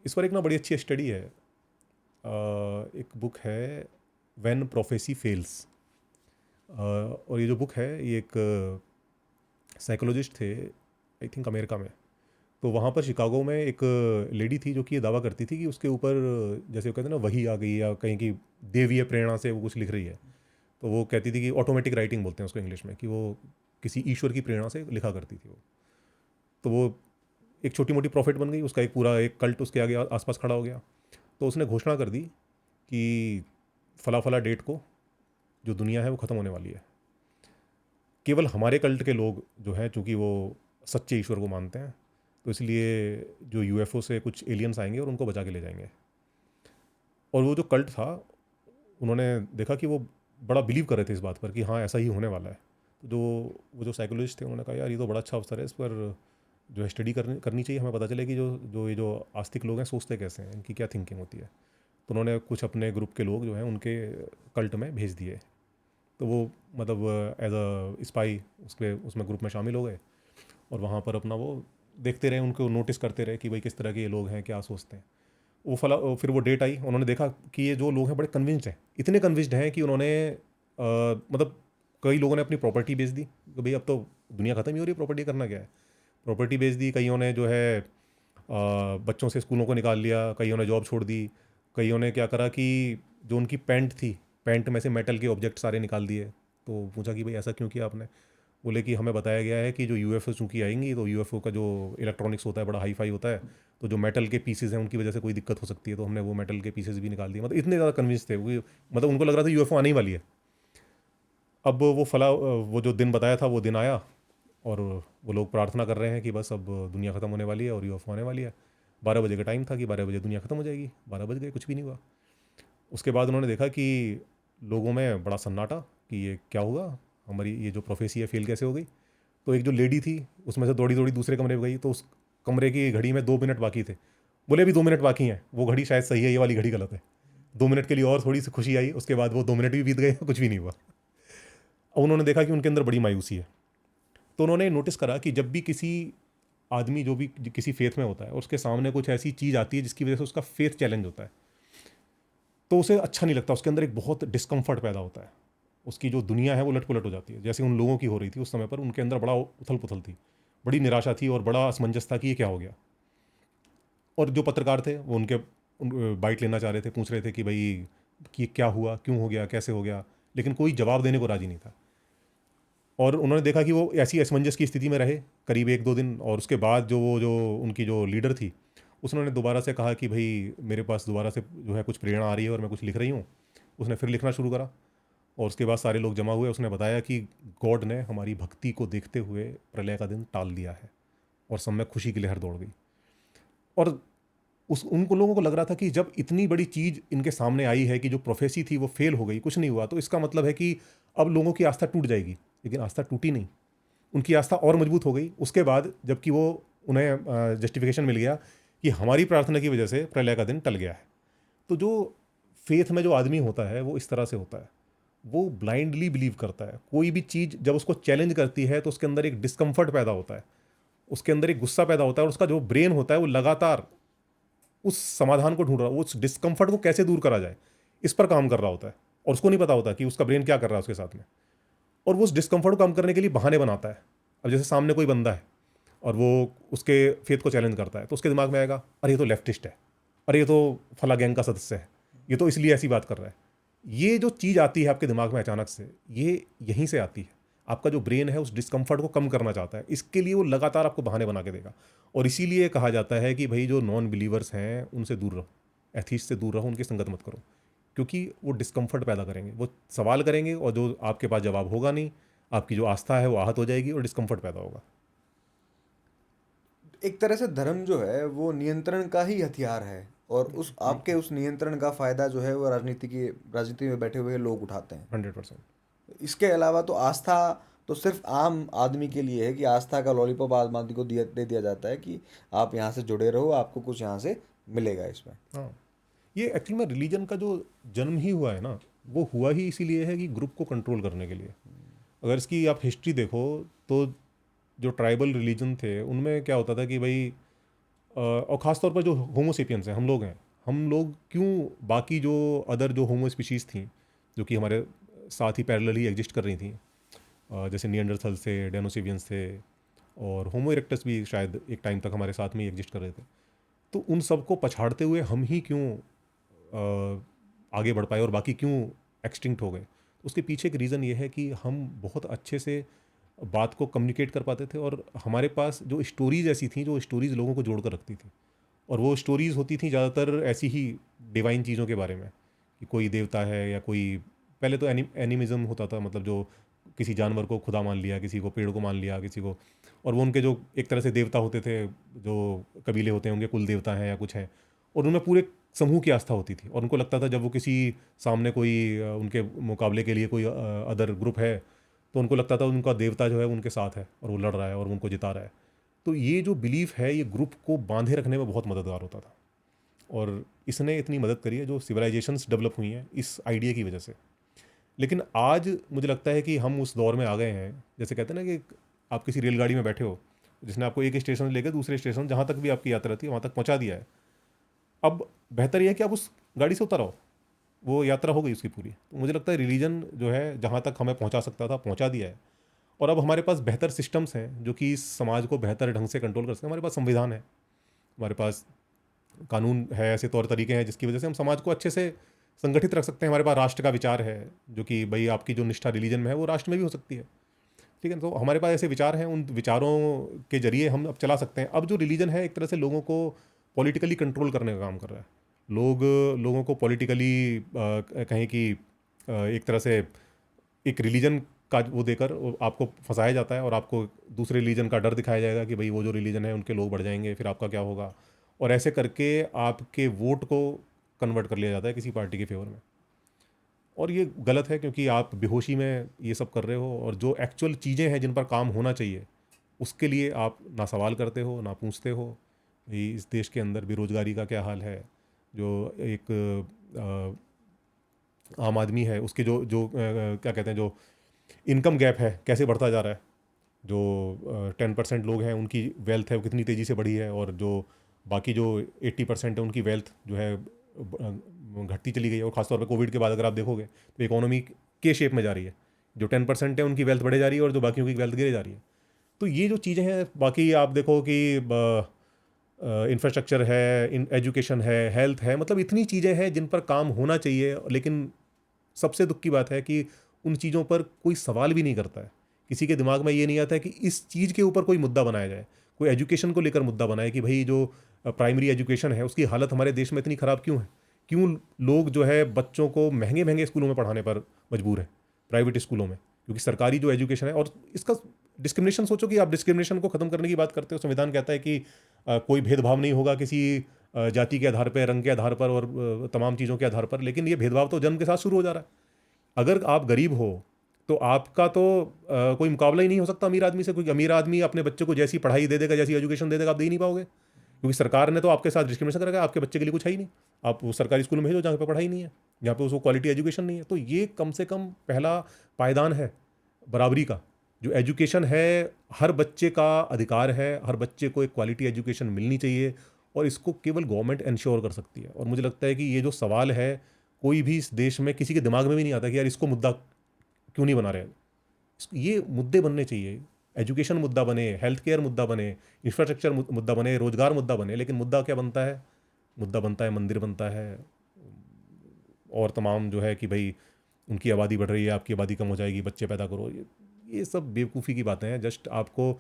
इस पर एक ना बड़ी अच्छी स्टडी है, एक बुक है व्हेन प्रोफेसी फेल्स। और ये जो बुक है ये एक साइकोलॉजिस्ट थे, आई थिंक अमेरिका में। तो वहाँ पर शिकागो में एक लेडी थी जो कि ये दावा करती थी कि उसके ऊपर जैसे वो कहते हैं ना वही आ गई, या कहीं की देवीय प्रेरणा से वो कुछ लिख रही है। तो वो कहती थी कि ऑटोमेटिक राइटिंग बोलते हैं उसको इंग्लिश में, कि वो किसी ईश्वर की प्रेरणा से लिखा करती थी वो। तो वो एक छोटी मोटी प्रॉफिट बन गई, उसका एक पूरा एक कल्ट उसके आगे आसपास खड़ा हो गया। तो उसने घोषणा कर दी कि फला फला डेट को जो दुनिया है वो ख़त्म होने वाली है। केवल हमारे कल्ट के लोग जो हैं, चूँकि वो सच्चे ईश्वर को मानते हैं, तो इसलिए जो यूएफओ से कुछ एलियंस आएंगे और उनको बचा के ले जाएंगे। और वो जो कल्ट था, उन्होंने देखा कि वो बड़ा बिलीव कर रहे थे इस बात पर कि हाँ ऐसा ही होने वाला है। तो वो जो साइकोलॉजिस्ट थे उन्होंने कहा यार ये तो बड़ा अच्छा अवसर है, इस पर जो है स्टडी करनी चाहिए, हमें पता चले कि जो आस्तिक लोग हैं सोचते कैसे हैं, इनकी क्या थिंकिंग होती है। तो उन्होंने कुछ अपने ग्रुप के लोग जो हैं उनके कल्ट में भेज दिए। तो वो मतलब एज अ स्पाई उसमें ग्रुप में शामिल हो गए, और वहाँ पर अपना वो देखते रहे, उनको नोटिस करते रहे कि भाई किस तरह के ये लोग हैं, क्या सोचते हैं। फिर वो डेट आई, उन्होंने देखा कि ये जो लोग हैं बड़े कन्विंस्ड हैं, इतने कन्विंस्ड हैं कि उन्होंने मतलब कई लोगों ने अपनी प्रॉपर्टी बेच दी कि भाई अब तो दुनिया ख़त्म ही हो रही है, प्रॉपर्टी करना क्या है। प्रॉपर्टी बेच दी, कईयों ने जो है बच्चों से स्कूलों को निकाल लिया, कईयों ने जॉब छोड़ दी, कईयों ने क्या करा कि जो उनकी पैंट थी, पैंट में से मेटल के ऑब्जेक्ट सारे निकाल दिए। तो पूछा कि भाई ऐसा क्यों किया आपने। बोले कि हमें बताया गया है कि जो यूएफओ चूंकि आएंगी तो यूएफओ का जो इलेक्ट्रॉनिक्स होता है बड़ा हाई फाई होता है, तो जो मेटल के पीसेज हैं उनकी वजह से कोई दिक्कत हो सकती है, तो हमने वो मेटल के पीसेज भी निकाल दिए। मतलब इतने ज़्यादा कन्विंस थे वो, मतलब उनको लग रहा था यूएफओ आने ही वाली है। अब वो जो दिन बताया था वो दिन आया, और वो लोग प्रार्थना कर रहे हैं कि बस अब दुनिया ख़त्म होने वाली है और यूएफओ आने वाली है। 12 बजे का टाइम था कि 12 बजे दुनिया ख़त्म हो जाएगी, 12 बज गए, कुछ भी नहीं हुआ। उसके बाद उन्होंने देखा कि लोगों में बड़ा सन्नाटा कि ये क्या हुआ, हमारी ये जो प्रोफेसी है फेल कैसे हो गई। तो एक जो लेडी थी उसमें से दौड़ी दौड़ी दूसरे कमरे में गई, तो उस कमरे की घड़ी में 2 मिनट बाकी थे। बोले अभी 2 मिनट बाकी हैं, वो घड़ी शायद सही है, ये वाली घड़ी गलत है। 2 मिनट के लिए और थोड़ी सी खुशी आई, उसके बाद वो 2 मिनट भी बीत गए, कुछ भी नहीं हुआ। और उन्होंने देखा कि उनके अंदर बड़ी मायूसी है। तो उन्होंने नोटिस करा कि जब भी किसी आदमी जो भी किसी फेथ में होता है, उसके सामने कुछ ऐसी चीज़ आती है जिसकी वजह से उसका फेथ चैलेंज होता है, तो उसे अच्छा नहीं लगता, उसके अंदर एक बहुत डिस्कम्फर्ट पैदा होता है, उसकी जो दुनिया है वो लट पुलट हो जाती है। जैसे उन लोगों की हो रही थी उस समय पर, उनके अंदर बड़ा उथल पुथल थी, बड़ी निराशा थी और बड़ा असमंजस था कि ये क्या हो गया। और जो पत्रकार थे वो बाइट लेना चाह रहे थे, पूछ रहे थे कि भाई कि क्या हुआ, क्यों हो गया, कैसे हो गया, लेकिन कोई जवाब देने को राजी नहीं था। और उन्होंने देखा कि वो ऐसी असमंजस की स्थिति में रहे करीब 1-2 दिन, और उसके बाद जो उनकी जो लीडर थी उसने दोबारा से कहा कि भाई मेरे पास दोबारा से जो है कुछ प्रेरणा आ रही है और मैं कुछ लिख रही हूँ। उसने फिर लिखना शुरू करा, और उसके बाद सारे लोग जमा हुए। उसने बताया कि गॉड ने हमारी भक्ति को देखते हुए प्रलय का दिन टाल दिया है, और सब में खुशी की लहर दौड़ गई। और उनको लोगों को लग रहा था कि जब इतनी बड़ी चीज़ इनके सामने आई है कि जो प्रोफेसी थी वो फेल हो गई, कुछ नहीं हुआ, तो इसका मतलब है कि अब लोगों की आस्था टूट जाएगी। लेकिन आस्था टूटी नहीं, उनकी आस्था और मजबूत हो गई उसके बाद, जबकि वो उन्हें जस्टिफिकेशन मिल गया कि हमारी प्रार्थना की वजह से प्रलय का दिन टल गया है। तो जो फेथ में जो आदमी होता है वो इस तरह से होता है, वो ब्लाइंडली बिलीव करता है। कोई भी चीज़ जब उसको चैलेंज करती है तो उसके अंदर एक डिस्कम्फर्ट पैदा होता है, उसके अंदर एक गुस्सा पैदा होता है, और उसका जो ब्रेन होता है वो लगातार उस समाधान को ढूंढ रहा, उस डिस्कम्फर्ट को कैसे दूर करा जाए इस पर काम कर रहा होता है। और उसको नहीं पता होता कि उसका ब्रेन क्या कर रहा है उसके साथ में, और वो उस डिस्कम्फर्ट को कम करने के लिए बहाने बनाता है। अब जैसे सामने कोई बंदा है और वो उसके फेथ को चैलेंज करता है, तो उसके दिमाग में आएगा अरे ये तो लेफ्टिस्ट है, अरे ये तो फला गैंग का सदस्य है, ये तो इसलिए ऐसी बात कर रहा है। ये जो चीज़ आती है आपके दिमाग में अचानक से, ये यहीं से आती है। आपका जो ब्रेन है उस डिस्कम्फर्ट को कम करना चाहता है, इसके लिए वो लगातार आपको बहाने बना के देगा। और इसीलिए कहा जाता है कि भाई जो नॉन बिलीवर्स हैं उनसे दूर रहो, एथीस्ट से दूर रहो, उनकी संगत मत करो, क्योंकि वो डिस्कम्फर्ट पैदा करेंगे, वो सवाल करेंगे और जो आपके पास जवाब होगा नहीं, आपकी जो आस्था है वो आहत हो जाएगी और डिस्कम्फर्ट पैदा होगा। एक तरह से धर्म जो है वो नियंत्रण का ही हथियार है, और उस आपके उस नियंत्रण का फायदा जो है वो राजनीति में बैठे हुए लोग उठाते हैं। 100%। इसके अलावा तो आस्था तो सिर्फ आम आदमी के लिए है कि आस्था का लॉलीपॉप आम आदमी को दे दिया जाता है कि आप यहाँ से जुड़े रहो, आपको कुछ यहाँ से मिलेगा इसमें। हाँ, ये एक्चुअल में रिलीजन का जो जन्म ही हुआ है ना, वो हुआ ही इसीलिए है कि ग्रुप को कंट्रोल करने के लिए। अगर इसकी आप हिस्ट्री देखो तो जो ट्राइबल रिलीजन थे उनमें क्या होता था कि भाई और ख़ास तौर पर जो होमोसेपियंस हैं, हम लोग हैं, हम लोग क्यों बाकी जो अदर जो होमो स्पीशीज़ थी जो कि हमारे साथ ही पैरेलल ही एग्जिस्ट कर रही थी, जैसे नियंडरथल्स थे, डेनोसिवियंस थे, और होमो इरेक्टस भी शायद एक टाइम तक हमारे साथ में ही एग्जिस्ट कर रहे थे, तो उन सबको पछाड़ते हुए हम ही क्यों आगे बढ़ पाए और बाकी क्यों एक्सटिंक्ट हो गए। उसके पीछे एक रीज़न ये है कि हम बहुत अच्छे से बात को कम्युनिकेट कर पाते थे, और हमारे पास जो स्टोरीज़ ऐसी थी जो स्टोरीज़ लोगों को जोड़ कर रखती थी, और वो स्टोरीज़ होती थी ज़्यादातर ऐसी ही डिवाइन चीज़ों के बारे में कि कोई देवता है या कोई, पहले तो एनिमिज़म होता था, मतलब जो किसी जानवर को खुदा मान लिया, किसी को पेड़ को मान लिया, किसी को, और वो उनके जो एक तरह से देवता होते थे, जो कबीले होते हैं उनके कुल देवता हैं या कुछ हैं, और उनमें पूरे समूह की आस्था होती थी। और उनको लगता था जब वो किसी सामने कोई उनके मुकाबले के लिए कोई अदर ग्रुप है, तो उनको लगता था उनका देवता जो है उनके साथ है और वो लड़ रहा है और उनको जिता रहा है। तो ये जो बिलीफ है ये ग्रुप को बांधे रखने में बहुत मददगार होता था, और इसने इतनी मदद करी है जो सिविलाइजेशंस डेवलप हुई हैं इस आइडिया की वजह से। लेकिन आज मुझे लगता है कि हम उस दौर में आ गए हैं, जैसे कहते हैं ना कि आप किसी रेलगाड़ी में बैठे हो जिसने आपको एक स्टेशन से लेकर दूसरे स्टेशन जहाँ तक भी आपकी यात्रा थी वहाँ तक पहुँचा दिया है। अब बेहतर यह है कि आप उस गाड़ी से उतर आओ, वो यात्रा हो गई उसकी पूरी। तो मुझे लगता है रिलीजन जो है जहाँ तक हमें पहुँचा सकता था पहुँचा दिया है, और अब हमारे पास बेहतर सिस्टम्स हैं जो कि इस समाज को बेहतर ढंग से कंट्रोल कर सकते हैं। हमारे पास संविधान है, हमारे पास कानून है, ऐसे तौर तरीके हैं जिसकी वजह से हम समाज को अच्छे से संगठित रख सकते हैं। हमारे पास राष्ट्र का विचार है जो कि भाई आपकी जो निष्ठा रिलीजन में है वो राष्ट्र में भी हो सकती है। ठीक है, तो हमारे पास ऐसे विचार हैं, उन विचारों के जरिए हम अब चला सकते हैं। अब जो रिलीजन है एक तरह से लोगों को पॉलिटिकली कंट्रोल करने का काम कर रहा है। लोगों को पॉलिटिकली कहें कि एक तरह से एक रिलीजन का वो देकर आपको फंसाया जाता है और आपको दूसरे रिलीजन का डर दिखाया जाएगा कि भाई वो जो रिलीजन है उनके लोग बढ़ जाएंगे, फिर आपका क्या होगा, और ऐसे करके आपके वोट को कन्वर्ट कर लिया जाता है किसी पार्टी के फेवर में। और ये गलत है क्योंकि आप बेहोशी में ये सब कर रहे हो, और जो एक्चुअल चीज़ें हैं जिन पर काम होना चाहिए उसके लिए आप ना सवाल करते हो ना पूछते हो। ये इस देश के अंदर बेरोजगारी का क्या हाल है, जो एक आम आदमी है उसके जो जो क्या कहते हैं, जो इनकम गैप है कैसे बढ़ता जा रहा है, जो 10% लोग हैं उनकी वेल्थ है वो कितनी तेज़ी से बढ़ी है, और जो बाकी जो 80% है उनकी वेल्थ जो है घटती चली गई है। और ख़ासतौर पे कोविड के बाद अगर आप देखोगे तो इकोनॉमी के शेप में जा रही है, जो 10% है उनकी वेल्थ बढ़े जा रही है और जो बाकियों की वेल्थ गिरे जा रही है। तो ये जो चीज़ें हैं, बाकी आप देखो कि इंफ्रास्ट्रक्चर है, एजुकेशन है, हेल्थ है, मतलब इतनी चीज़ें हैं जिन पर काम होना चाहिए, लेकिन सबसे दुख की बात है कि उन चीज़ों पर कोई सवाल भी नहीं करता है। किसी के दिमाग में ये नहीं आता है कि इस चीज़ के ऊपर कोई मुद्दा बनाया जाए, कोई एजुकेशन को लेकर मुद्दा बनाए कि भाई जो प्राइमरी एजुकेशन है उसकी हालत हमारे देश में इतनी ख़राब क्यों है, क्यों लोग जो है बच्चों को महंगे महंगे स्कूलों में पढ़ाने पर मजबूर है प्राइवेट स्कूलों में, क्योंकि सरकारी जो एजुकेशन है, और इसका डिस्क्रिमिनेशन, सोचो कि आप डिस्क्रिमिनेशन को ख़त्म करने की बात करते हो। संविधान कहता है कि कोई भेदभाव नहीं होगा किसी जाति के आधार पर, रंग के आधार पर और तमाम चीज़ों के आधार पर, लेकिन ये भेदभाव तो जन्म के साथ शुरू हो जा रहा है। अगर आप गरीब हो तो आपका तो कोई मुकाबला ही नहीं हो सकता अमीर आदमी से। कोई अमीर आदमी अपने बच्चे को जैसी पढ़ाई दे देगा, जैसी एजुकेशन दे देगा, आप दे ही नहीं पाओगे, क्योंकि सरकार ने तो आपके साथ डिस्क्रिमिनेशन करेगा। आपके बच्चे के लिए कुछ है ही नहीं, आप वो सरकारी स्कूल में भेजो जहाँ पे पढ़ाई नहीं है, जहाँ पे उसको क्वालिटी एजुकेशन नहीं है। तो ये कम से कम पहला पायदान है बराबरी का। जो एजुकेशन है हर बच्चे का अधिकार है, हर बच्चे को एक क्वालिटी एजुकेशन मिलनी चाहिए, और इसको केवल गवर्नमेंट इंश्योर कर सकती है। और मुझे लगता है कि ये जो सवाल है कोई भी इस देश में किसी के दिमाग में भी नहीं आता कि यार इसको मुद्दा क्यों नहीं बना रहे। ये मुद्दे बनने चाहिए, एजुकेशन मुद्दा बने, हेल्थ केयर मुद्दा बने, इंफ्रास्ट्रक्चर मुद्दा बने, रोजगार मुद्दा बने। लेकिन मुद्दा क्या बनता है? मुद्दा बनता है मंदिर बनता है, और तमाम जो है कि भाई उनकी आबादी बढ़ रही है, आपकी आबादी कम हो जाएगी, बच्चे पैदा करो। ये सब बेवकूफ़ी की बातें हैं, जस्ट आपको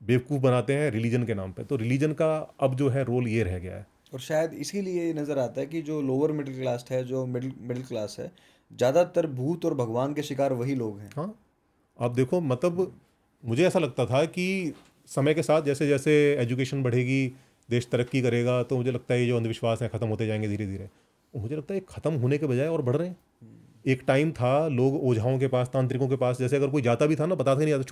बेवकूफ़ बनाते हैं रिलीजन के नाम पे। तो रिलीजन का अब जो है रोल ये रह गया है। और शायद इसीलिए नज़र आता है कि जो लोअर मिडिल क्लास है, जो मिडिल क्लास है, ज़्यादातर भूत और भगवान के शिकार वही लोग हैं। हाँ, आप देखो, मतलब मुझे ऐसा लगता था कि समय के साथ जैसे जैसे एजुकेशन बढ़ेगी, देश तरक्की करेगा, तो मुझे लगता है ये जो अंधविश्वास हैं ख़त्म होते जाएंगे धीरे धीरे। और मुझे लगता है ख़त्म होने के बजाय और बढ़ रहे हैं। एक टाइम था लोग ओझाओं के पास, तांत्रिकों के पास, जैसे अगर कोई जाता भी था ना, बताते नहीं जाते,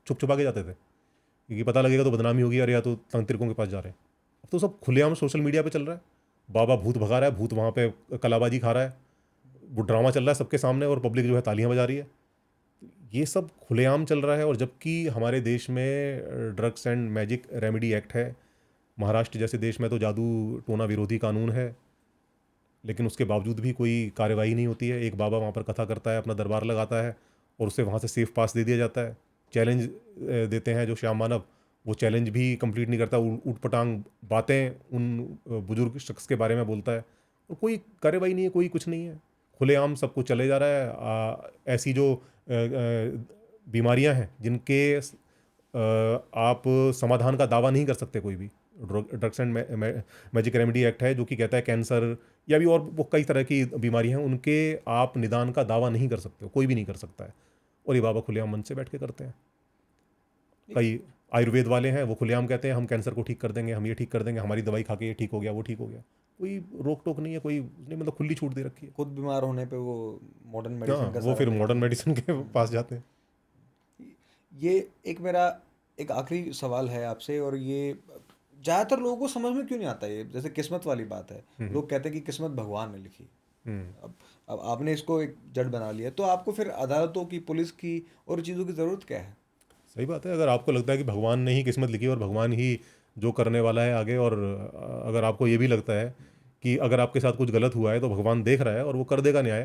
छुप छुपा के जाते थे, क्योंकि पता लगेगा तो बदनामी होगी, अरे या तो तांत्रिकों के पास जा रहे हैं। अब तो सब खुलेआम सोशल मीडिया पे चल रहा है, बाबा भूत भगा रहा है, भूत वहाँ पे कलाबाजी खा रहा है, वो ड्रामा चल रहा है सबके सामने, और पब्लिक जो है तालियां बजा रही है। ये सब खुलेआम चल रहा है। और जबकि हमारे देश में drugs and magic remedy act है, महाराष्ट्र जैसे देश में तो जादू टोना विरोधी कानून है, लेकिन उसके बावजूद भी कोई कार्रवाई नहीं होती है। एक बाबा वहाँ पर कथा करता है, अपना दरबार लगाता है, और उसे वहाँ से सेफ पास दे दिया जाता है। चैलेंज देते हैं जो श्याम मानव, वो चैलेंज भी कंप्लीट नहीं करता, ऊटपटांग बातें उन बुजुर्ग शख्स के बारे में बोलता है, और कोई कार्रवाई नहीं है, कोई कुछ नहीं है, खुलेआम सब कुछ चले जा रहा है। ऐसी जो बीमारियां हैं जिनके आप समाधान का दावा नहीं कर सकते कोई भी, drugs and magic remedy act है जो कि कहता है कैंसर या भी और वो कई तरह की बीमारियां हैं, उनके आप निदान का दावा नहीं कर सकते, कोई भी नहीं कर सकता है। और ये बाबा खुलेआम मन से बैठ के करते हैं। कई आयुर्वेद वाले हैं, वो खुलेआम कहते हैं हम कैंसर को ठीक कर देंगे, हम ये ठीक कर देंगे, हमारी दवाई खा के ये ठीक हो गया, वो ठीक हो गया। कोई रोक टोक नहीं है, कोई नहीं, मतलब खुली छूट दे रखी है। खुद बीमार होने पे वो मॉडर्न मेडिसिन का वो फिर मॉडर्न मेडिसिन के पास जाते हैं। ये एक मेरा एक आखिरी सवाल है आपसे, और ये ज़्यादातर लोगों को समझ में क्यों नहीं आता। ये जैसे किस्मत वाली बात है, लोग कहते हैं कि किस्मत भगवान ने लिखी। अब आपने इसको एक जड़ बना लिया, तो आपको फिर अदालतों की, पुलिस की और चीज़ों की ज़रूरत क्या है? सही बात है। अगर आपको लगता है कि भगवान ने ही किस्मत लिखी और भगवान ही जो करने वाला है आगे, और अगर आपको ये भी लगता है कि अगर आपके साथ कुछ गलत हुआ है तो भगवान देख रहा है और वो कर देगा न्याय,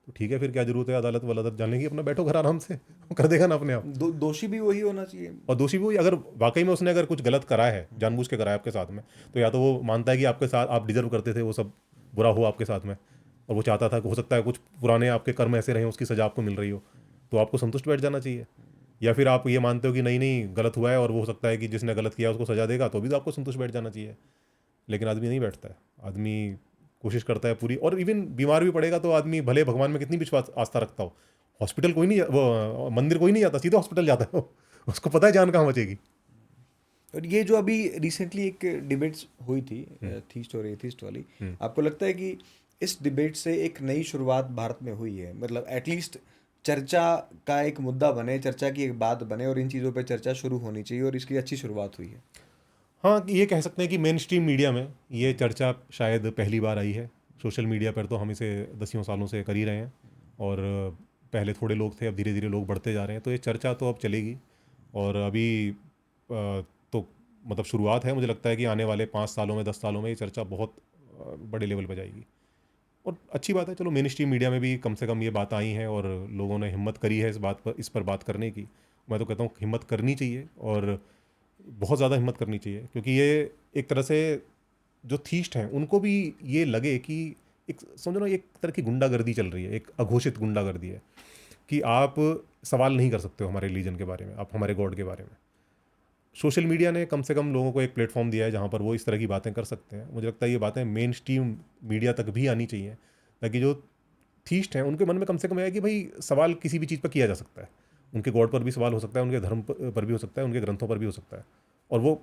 तो ठीक है, फिर क्या जरूरत है अदालत वदालत जाने की, अपना बैठो घर आराम से, वो कर देगा ना अपने आप। दोषी भी वही होना चाहिए। और दोषी भी वही, अगर वाकई में उसने अगर कुछ गलत करा है, जानबूझ के करा है आपके साथ में, तो या तो वो मानता है कि आपके साथ आप डिजर्व करते थे वो सब बुरा हो आपके साथ में, और वो चाहता था कि हो सकता है कुछ पुराने आपके कर्म ऐसे रहे, उसकी सजा आपको मिल रही हो, तो आपको संतुष्ट बैठ जाना चाहिए। या फिर आप ये मानते हो कि नहीं नहीं गलत हुआ है और वो हो सकता है कि जिसने गलत किया उसको सजा देगा, तो भी तो आपको संतुष्ट बैठ जाना चाहिए। लेकिन आदमी नहीं बैठता है, आदमी कोशिश करता है पूरी, और इवन बीमार भी पड़ेगा तो आदमी भले भगवान में कितनी विश्वास आस्था रखता हो, हॉस्पिटल कोई नहीं, वो मंदिर कोई नहीं जाता, सीधे हॉस्पिटल जाता है वो। उसको पता है जान कहाँ बचेगी। और ये जो अभी रिसेंटली एक डिबेट्स हुई थी, थीस्ट और एथिस्ट वाली, आपको लगता है कि इस डिबेट से एक नई शुरुआत भारत में हुई है? मतलब एटलीस्ट चर्चा का एक मुद्दा बने, चर्चा की एक बात बने और इन चीज़ों पे चर्चा शुरू होनी चाहिए, और इसकी अच्छी शुरुआत हुई है। हाँ, ये कह सकते हैं कि मेन स्ट्रीम मीडिया में ये चर्चा शायद पहली बार आई है। सोशल मीडिया पर तो हम इसे दसियों सालों से कर ही रहे हैं, और पहले थोड़े लोग थे, अब धीरे धीरे लोग बढ़ते जा रहे हैं, तो ये चर्चा तो अब चलेगी। और अभी तो मतलब शुरुआत है, मुझे लगता है कि आने वाले 5 सालों में 10 सालों में ये चर्चा बहुत बड़े लेवल पर जाएगी। और अच्छी बात है, चलो मेन स्ट्रीम मीडिया में भी कम से कम ये बात आई हैं और लोगों ने हिम्मत करी है इस पर बात करने की। मैं तो कहता हूँ हिम्मत करनी चाहिए, और बहुत ज़्यादा हिम्मत करनी चाहिए, क्योंकि ये एक तरह से जो थीस्ट हैं उनको भी ये लगे कि एक समझो ना, एक तरह की गुंडागर्दी चल रही है, एक अघोषित गुंडागर्दी है कि आप सवाल नहीं कर सकते हो हमारे रिलीजन के बारे में, आप हमारे गॉड के बारे में। सोशल मीडिया ने कम से कम लोगों को एक प्लेटफॉर्म दिया है जहाँ पर वो इस तरह की बातें कर सकते हैं। मुझे लगता है ये बातें मेन स्ट्रीम मीडिया तक भी आनी चाहिए, ताकि जो थीस्ट हैं उनके मन में कम से कम है कि भाई सवाल किसी भी चीज़ पर किया जा सकता है। उनके गॉड पर भी सवाल हो सकता है, उनके धर्म पर भी हो सकता है, उनके ग्रंथों पर भी हो सकता है, और वो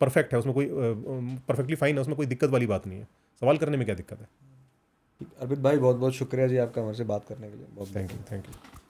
परफेक्ट है, उसमें कोई परफेक्टली फाइन है, उसमें कोई दिक्कत वाली बात नहीं है। सवाल करने में क्या दिक्कत है। अर्पित भाई, बहुत बहुत शुक्रिया जी आपका हमारे से बात करने के लिए। बहुत थैंक यू, थैंक यू।